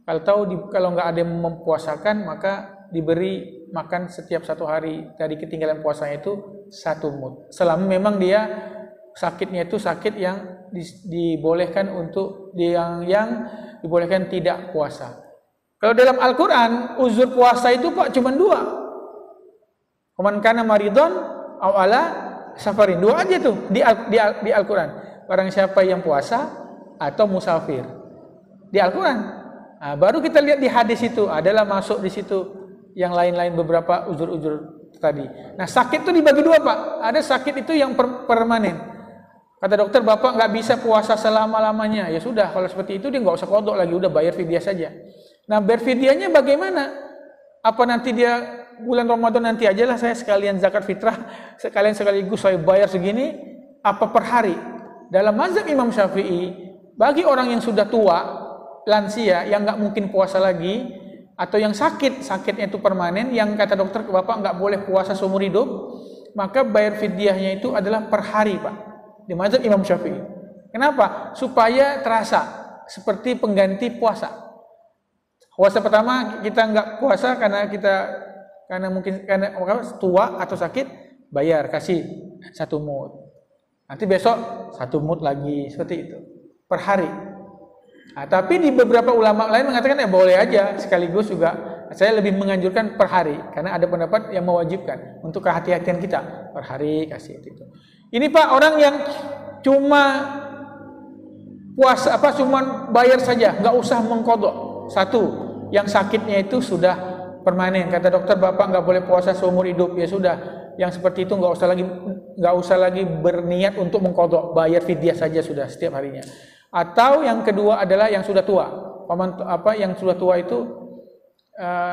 Kalau nggak ada yang mempuasakan maka diberi makan setiap 1 hari dari ketinggalan puasanya itu 1 mud. Selama memang dia sakitnya itu sakit yang dibolehkan untuk yang dibolehkan tidak puasa. Kalau dalam Al-Quran uzur puasa itu Pak cuma 2. Faman kana maridon aw ala safarin. 2 aja tuh di Al-Quran. Barang siapa yang puasa atau musafir. Di Al-Quran. Nah, baru kita lihat di hadis itu adalah masuk di situ yang lain-lain beberapa uzur-uzur tadi. Nah, sakit itu dibagi 2 Pak. Ada sakit itu yang permanen. Kata dokter, Bapak nggak bisa puasa selama-lamanya. Ya sudah, kalau seperti itu dia nggak usah qadha lagi, udah bayar fidyah saja. Nah, bayar fidyahnya bagaimana? Apa nanti dia bulan Ramadan nanti aja lah saya sekalian zakat fitrah, sekaligus saya bayar segini, apa per hari? Dalam mazhab Imam Syafi'i, bagi orang yang sudah tua, lansia yang nggak mungkin puasa lagi, atau yang sakitnya itu permanen, yang kata dokter Bapak nggak boleh puasa seumur hidup, maka bayar fidyahnya itu adalah per hari Pak, di mazhab Imam Syafi'i. Kenapa? Supaya terasa seperti pengganti puasa. Puasa pertama kita nggak puasa karena tua atau sakit, bayar kasih 1 mud. Nanti besok 1 mud lagi, seperti itu per hari. Nah, tapi di beberapa ulama lain mengatakan boleh aja sekaligus juga. Saya lebih menganjurkan per hari karena ada pendapat yang mewajibkan untuk kehati-hatian kita per hari kasih itu. Ini Pak orang yang cuma puasa cuma bayar saja, nggak usah mengqadha. 1, yang sakitnya itu sudah permanen. Kata dokter Bapak nggak boleh puasa seumur hidup. Ya sudah, yang seperti itu nggak usah lagi berniat untuk mengqadha, bayar fidyah saja sudah setiap harinya. Atau yang kedua adalah yang sudah tua. Yang sudah tua itu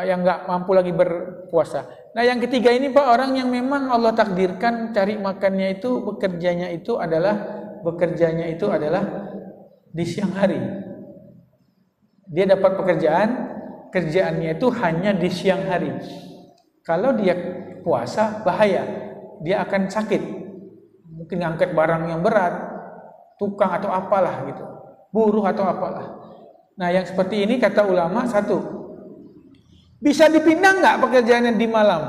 yang nggak mampu lagi berpuasa. Nah, yang ketiga ini Pak orang yang memang Allah takdirkan cari makannya itu bekerjanya itu adalah di siang hari. Dia dapat kerjaannya itu hanya di siang hari. Kalau dia puasa bahaya, dia akan sakit. Mungkin ngangkat barang yang berat, tukang atau apalah gitu, buruh atau apalah. Nah, yang seperti ini kata ulama 1, bisa dipindah nggak pekerjaannya di malam?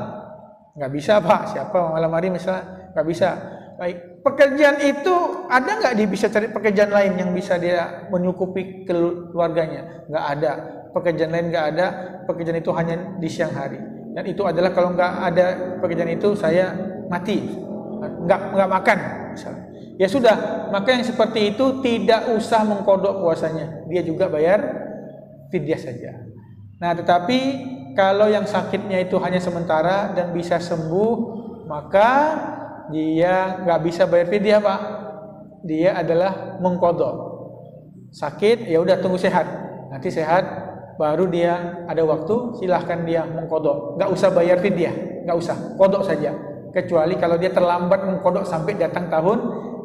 Nggak bisa Pak. Siapa malam hari misalnya nggak bisa. Baik, pekerjaan itu ada nggak dia bisa cari pekerjaan lain yang bisa dia menyukupi keluarganya? Nggak ada. Pekerjaan lain nggak ada. Pekerjaan itu hanya di siang hari. Dan itu adalah kalau nggak ada pekerjaan itu saya mati, nggak makan misalnya. Ya sudah, maka yang seperti itu tidak usah mengqadha puasanya. Dia juga bayar fidyah saja. Nah, tetapi kalau yang sakitnya itu hanya sementara dan bisa sembuh, maka dia nggak bisa bayar fidyah Pak. dia adalah mengqadha. Sakit, ya udah tunggu sehat. Nanti sehat baru dia ada waktu, silahkan dia mengqadha. Enggak usah bayar fidyah, enggak usah, qadha saja. Kecuali kalau dia terlambat mengqadha sampai datang tahun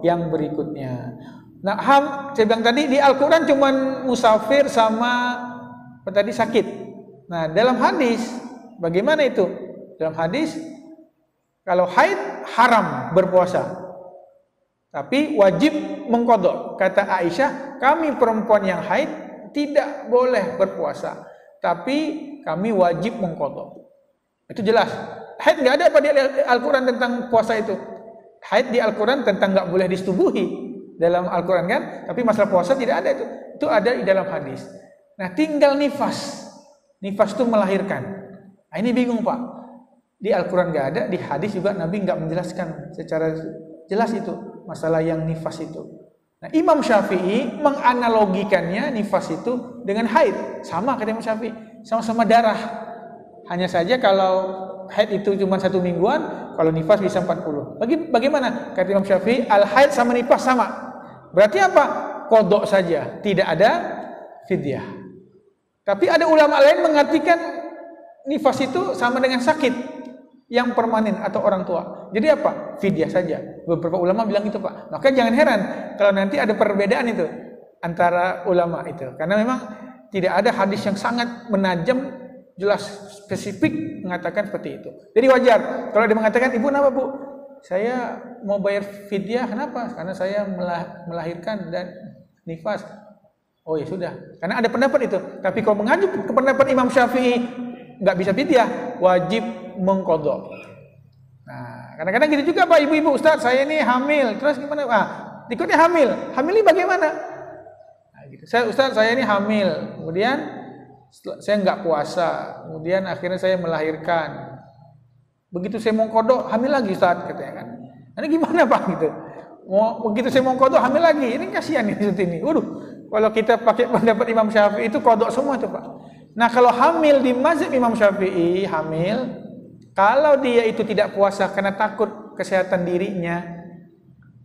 yang berikutnya. Nah, saya bilang tadi di Al-Qur'an cuman musafir sama tadi sakit. Nah, dalam hadis bagaimana itu? Dalam hadis kalau haid haram berpuasa. Tapi wajib mengqadha. Kata Aisyah, kami perempuan yang haid tidak boleh berpuasa, tapi kami wajib mengqadha. Itu jelas. Haid enggak ada pada Al-Qur'an tentang puasa itu. Haid di Al-Qur'an tentang enggak boleh disetubuhi dalam Al-Qur'an kan, tapi masalah puasa tidak ada itu. Itu ada di dalam hadis. Nah, tinggal nifas. Nifas itu melahirkan. Nah, ini bingung, Pak. Di Al-Qur'an enggak ada, di hadis juga Nabi enggak menjelaskan secara jelas itu masalah yang nifas itu. Nah, Imam Syafi'i menganalogikannya nifas itu dengan haid. Sama kata Imam Syafi'i, sama-sama darah. Hanya saja kalau haid itu cuma 1 mingguan, kalau nifas bisa 40. Bagaimana? Kata Imam Syafi'i, al-haid sama nifas sama. Berarti apa? Qadha saja, tidak ada fidyah. Tapi ada ulama lain mengartikan nifas itu sama dengan sakit yang permanen atau orang tua. Jadi apa? Fidyah saja. Beberapa ulama bilang itu, Pak. Maka jangan heran kalau nanti ada perbedaan itu antara ulama itu. Karena memang tidak ada hadis yang sangat menajam, jelas spesifik mengatakan seperti itu. Jadi wajar kalau dia mengatakan, "Ibu kenapa, Bu? Saya mau bayar fidyah, kenapa? Karena saya melahirkan dan nifas." Oh ya sudah, karena ada pendapat itu. Tapi kalau mengacu ke pendapat Imam Syafi'i, nggak bisa fidyah, wajib mengqadha. Nah, kadang-kadang gitu juga, Pak, ibu-ibu, Ustaz, saya ini hamil, terus gimana? Ikutnya hamil ini bagaimana? Nah, gitu. Ustaz, saya ini hamil, kemudian saya nggak puasa, kemudian akhirnya saya melahirkan. Begitu saya mau qadha, hamil lagi, Ustaz, katanya kan. Ini gimana, Pak, gitu? Begitu saya mau qadha, hamil lagi. Ini kasihan ini. Waduh, kalau kita pakai pendapat Imam Syafi'i itu qadha semua itu, Pak. Nah, kalau hamil di mazhab Imam Syafi'i, kalau dia itu tidak puasa karena takut kesehatan dirinya,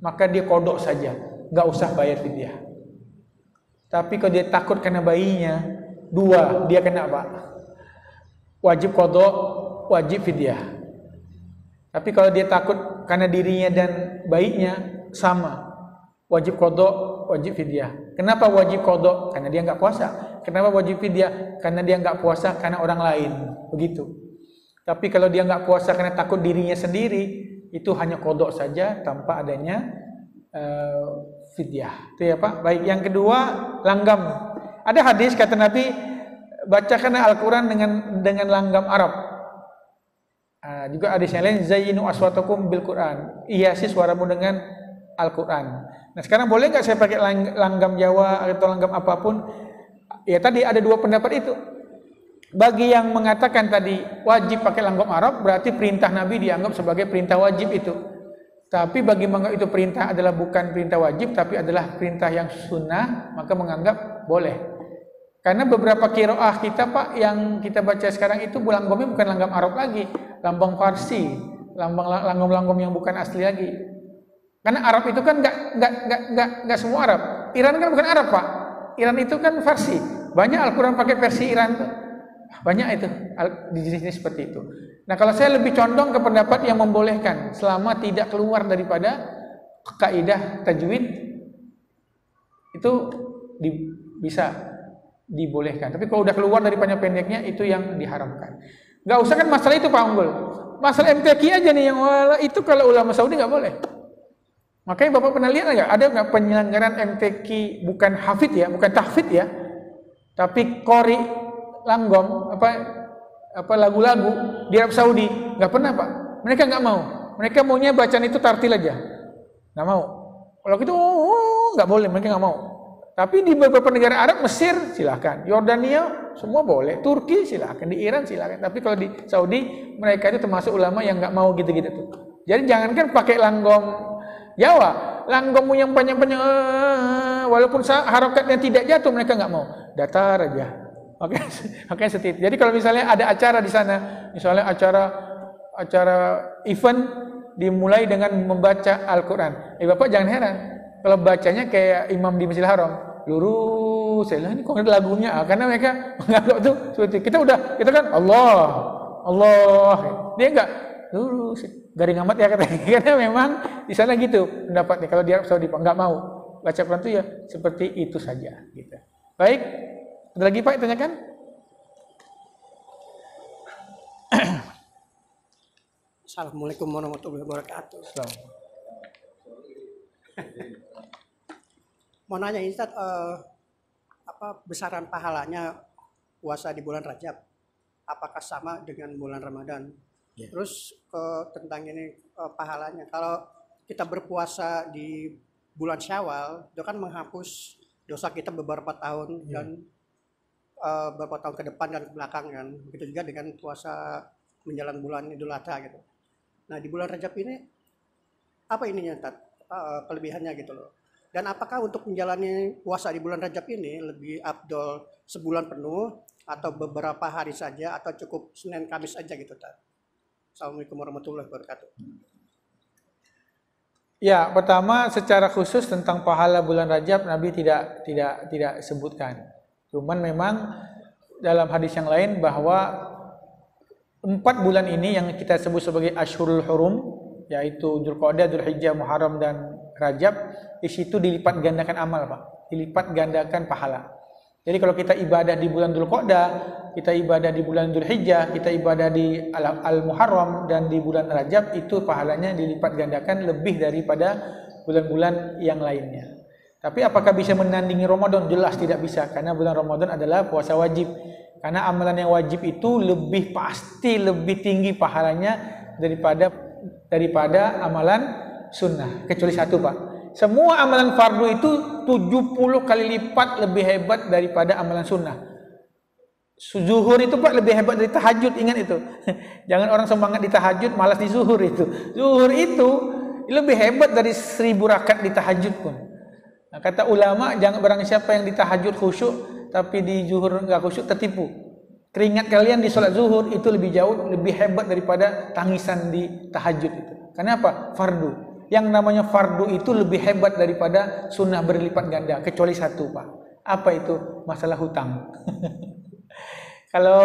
maka dia qadha saja, nggak usah bayar fidyah. Tapi kalau dia takut karena bayinya, dia kena, Pak. Wajib qadha, wajib fidyah. Tapi kalau dia takut karena dirinya dan bayinya, sama. Wajib qadha, wajib fidyah. Kenapa wajib qadha? Karena dia enggak puasa. Kenapa wajib fidyah? Karena dia enggak puasa karena orang lain. Begitu. Tapi kalau dia enggak puasa karena takut dirinya sendiri, itu hanya qadha saja tanpa adanya fidyah. Itu ya, Pak. Baik, yang kedua, langgam. Ada hadis kata Nabi, bacakan Al-Qur'an dengan langgam Arab. Juga hadis yang lain, zayyinu aswatakum bil Qur'an. Hiasi suaramu dengan Al-Qur'an. Nah, sekarang boleh nggak saya pakai langgam Jawa atau langgam apapun? Ya, tadi ada 2 pendapat itu. Bagi yang mengatakan tadi wajib pakai langgam Arab, berarti perintah Nabi dianggap sebagai perintah wajib itu. Tapi bagi menganggap itu perintah adalah bukan perintah wajib, tapi adalah perintah yang sunnah, maka menganggap boleh. Karena beberapa qiraah kita, Pak, yang kita baca sekarang itu langgomnya bukan langgam Arab lagi, lambang Farsi, langgam-langgam yang bukan asli lagi. Karena Arab itu kan enggak semua Arab. Iran kan bukan Arab, Pak. Iran itu kan Farsi. Banyak Al-Qur'an pakai versi Iran tuh. Banyak itu di jenis-jenis seperti itu. Nah, kalau saya lebih condong ke pendapat yang membolehkan selama tidak keluar daripada kaidah tajwid, itu bisa dibolehkan. Tapi kalau udah keluar dari panjang pendeknya, itu yang diharamkan. Nggak usah kan masalah itu, Pak Unggul. Masalah MTQ aja nih yang itu kalau ulama Saudi nggak boleh. Makanya Bapak pernah lihat nggak? Ada nggak penyelenggaraan MTQ bukan hafid ya, bukan tahfidz ya, tapi qori langgam apa lagu-lagu di Arab Saudi? Nggak pernah, Pak. Mereka nggak mau. Mereka maunya bacaan itu tartil aja. Nggak mau. Kalau gitu nggak boleh. Mereka nggak mau. Tapi di beberapa negara Arab, Mesir silakan, Yordania semua boleh, Turki silakan, di Iran silakan. Tapi kalau di Saudi, mereka itu termasuk ulama yang nggak mau gitu-gitu tuh. Jadi jangankan pakai langgam Jawa, langgam yang panjang-panjang, walaupun harokatnya tidak jatuh, mereka nggak mau, datar aja. Oke, seperti itu. Jadi kalau misalnya ada acara di sana, misalnya acara event dimulai dengan membaca Al-Quran, Bapak jangan heran. Kalau bacanya kayak imam di Masjidil Haram, lurus, ini kok ada lagunya? Karena mereka menganggap tuh seperti kita kan Allah, dia enggak lurus, garing amat ya katanya. Karena memang di sana gitu pendapatnya. Kalau di Arab Saudi enggak mau baca Quran itu ya seperti itu saja. Gitu. Baik, ada lagi Pak tanyakan? Assalamualaikum warahmatullahi wabarakatuh. Mau nanya Ustaz, apa besaran pahalanya puasa di bulan Rajab? Apakah sama dengan bulan Ramadan? Yeah. Terus tentang ini pahalanya, kalau kita berpuasa di bulan Syawal, itu kan menghapus dosa kita beberapa tahun dan beberapa tahun ke depan dan ke belakang kan. Begitu juga dengan puasa menjelang bulan Idul Adha gitu. Nah di bulan Rajab ini apa ininya kelebihannya gitu loh. Dan apakah untuk menjalani puasa di bulan Rajab ini lebih afdol sebulan penuh atau beberapa hari saja atau cukup Senin Kamis aja gitu Tat? Assalamualaikum warahmatullahi wabarakatuh. Ya, pertama secara khusus tentang pahala bulan Rajab Nabi tidak sebutkan. Cuman memang dalam hadis yang lain bahwa 4 bulan ini yang kita sebut sebagai Ashhurul Hurum, yaitu Dzulqa'dah, Dzulhijjah, Muharram dan Rajab, di situ dilipat gandakan amal, Pak. Dilipat gandakan pahala. Jadi kalau kita ibadah di bulan Dzulqa'dah, kita ibadah di bulan Dzulhijjah, kita ibadah di Al-Muharram dan di bulan Rajab, itu pahalanya dilipat gandakan lebih daripada bulan-bulan yang lainnya. Tapi apakah bisa menandingi Ramadan? Jelas tidak bisa, karena bulan Ramadan adalah puasa wajib. Karena amalan yang wajib itu lebih pasti, lebih tinggi pahalanya daripada amalan sunnah. Kecuali satu, Pak. Semua amalan fardu itu 70 kali lipat lebih hebat daripada amalan sunnah. Zuhur itu Pak lebih hebat dari tahajud, ingat itu. Jangan orang semangat di tahajud, malas di zuhur itu. Zuhur itu lebih hebat dari 1000 rakaat di tahajud pun. Nah, kata ulama, jangan barang siapa yang di tahajud khusyuk tapi di zuhur enggak khusyuk tertipu. Keringat kalian di sholat zuhur itu lebih jauh, lebih hebat daripada tangisan di tahajud itu. Kenapa? Fardu. Yang namanya fardu itu lebih hebat daripada sunnah berlipat ganda, kecuali satu, Pak. Apa itu? Masalah hutang. Kalau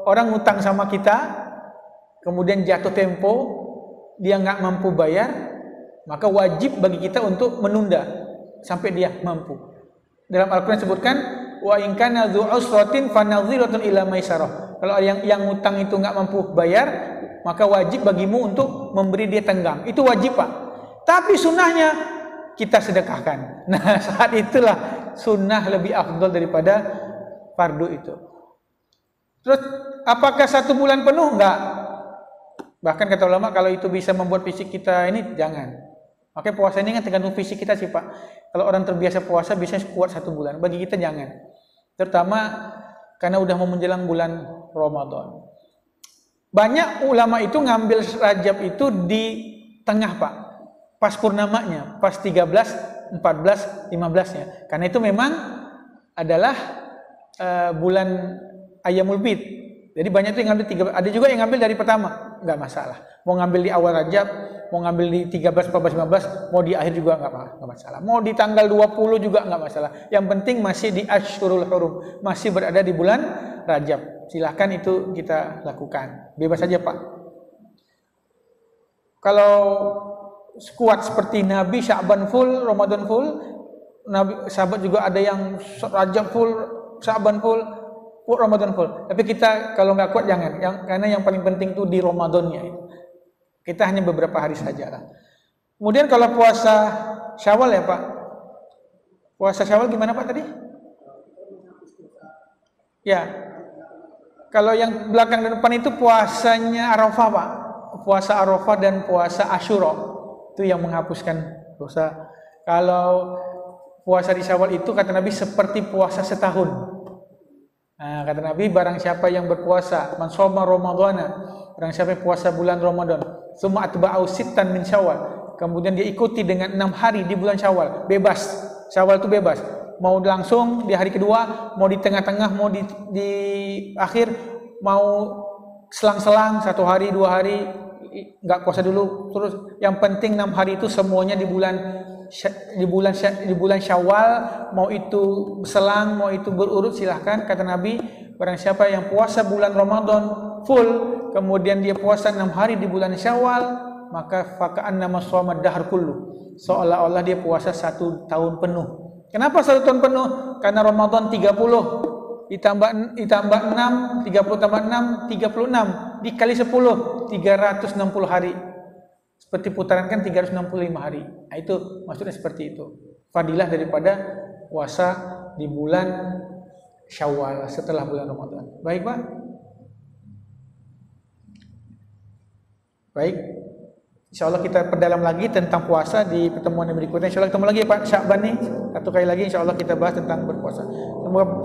orang hutang sama kita, kemudian jatuh tempo, dia nggak mampu bayar, maka wajib bagi kita untuk menunda sampai dia mampu. Dalam Al-Quran disebutkan, wa in kana dzu usratin fanadhiratun ila maisarah. Kalau yang hutang itu nggak mampu bayar, maka wajib bagimu untuk memberi dia tenggang. Itu wajib, Pak. Tapi sunnahnya kita sedekahkan. Nah, saat itulah sunnah lebih afdal daripada fardu itu. Terus, apakah 1 bulan penuh? Enggak. Bahkan kata ulama, kalau itu bisa membuat fisik kita ini, jangan. Makanya puasa ini kan tergantung fisik kita sih, Pak. Kalau orang terbiasa puasa, biasanya kuat 1 bulan. Bagi kita jangan. Terutama karena udah mau menjelang bulan Ramadan. Banyak ulama itu ngambil Rajab itu di tengah, Pak. Pas purnamanya, pas 13, 14, 15-nya. Karena itu memang adalah bulan Ayyamul Bid. Jadi banyak itu yang ngambil 13, ada juga yang ngambil dari pertama, enggak masalah. Mau ngambil di awal Rajab, mau ngambil di 13, 14, 15, mau di akhir juga enggak masalah. Mau di tanggal 20 juga enggak masalah. Yang penting masih di Ashhurul Hurum, masih berada di bulan Rajab. Silahkan itu kita lakukan. Bebas saja, Pak. Kalau kuat seperti Nabi, Sya'ban full, Ramadan full, Nabi sahabat juga ada yang Rajab full, Sya'ban full, Ramadan full. Tapi kita kalau nggak kuat jangan. Karena yang paling penting itu di Ramadannya. Kita hanya beberapa hari saja lah. Kemudian kalau puasa Syawal ya Pak. Puasa Syawal gimana Pak tadi? Ya. Kalau yang belakang dan depan itu puasanya Arafah Pak. Puasa Arafah dan puasa Asyura. Itu yang menghapuskan dosa. Kalau puasa di Syawal itu kata Nabi seperti puasa setahun. Nah, kata Nabi barang siapa yang berpuasa man shoma ramadhana, barang siapa yang puasa bulan Ramadan, summa atba'u sittan min Syawal, kemudian dia ikuti dengan 6 hari di bulan Syawal, bebas. Syawal itu bebas. Mau langsung di hari kedua, mau di tengah-tengah, mau di akhir, mau selang-selang 1 hari, 2 hari, enggak puasa dulu. Terus yang penting 6 hari itu semuanya di bulan di bulan Syawal, mau itu selang, mau itu berurut, silahkan. Kata Nabi, barang siapa yang puasa bulan Ramadan full, kemudian dia puasa 6 hari di bulan Syawal, maka faka'annama shoma dahr kullu, seolah-olah dia puasa 1 tahun penuh. Kenapa 1 tahun penuh? Karena Ramadan 30 ditambah 6, 30 tambah 6, 36 dikali 10, 360 hari. Seperti putaran kan 365 hari. Nah, itu maksudnya seperti itu. Fadilah daripada puasa di bulan Syawal setelah bulan Ramadan. Baik, Pak? Baik. Insyaallah kita perdalam lagi tentang puasa di pertemuan yang berikutnya. Insyaallah ketemu lagi Pak Syakban nih. 1 kali lagi insyaallah kita bahas tentang berpuasa.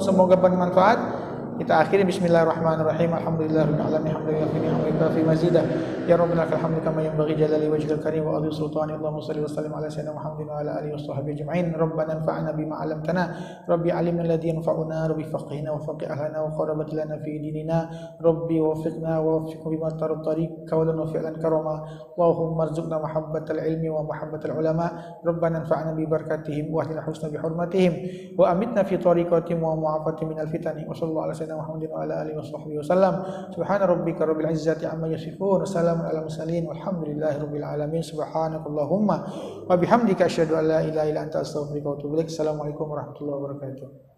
Semoga bermanfaat. Kita akhiri bismillahirrahmanirrahim. Alhamdulillahirabbil alamin. Hamdulillah fi mazidah. Ya rabbana lakal hamdu kama yanbaghi jalali wajhikal karim wa adhi sultani. Allahumma shalli wa sallim ala sayyidina Muhammadin wa ala alihi washabbihi ajma'in. Rabbana anfa'na bima 'allamtana. Rabbi 'allimna alladhi yanfa'una. Rabbi faqihna wa faqih ahlana wa qarabat lana fi dinina. Rabbi waffiqna wa waffiq bima tariq qawlan wa fi'lan karama. Allahumma arzuqna mahabbatal ilmi wa mahabbatal ulama. Rabbana anfa'na bi barakatihim wa ahdina husna bi hurmatihim wa amitna fi tariqatihim wa mu'afatihim minal fitani. Wa sallallahu ala Muhammadin wa ala alihi washabbihi wasallam. Subhana rabbika rabbil izzati amma yasifun. Wassalamun ala mursalin walhamdulillahi rabbil alamin. Subhanakallahumma wa bihamdika asyhadu an la ilaha illa anta astaghfiruka wa atubu ilaik. Assalamualaikum warahmatullahi wabarakatuh.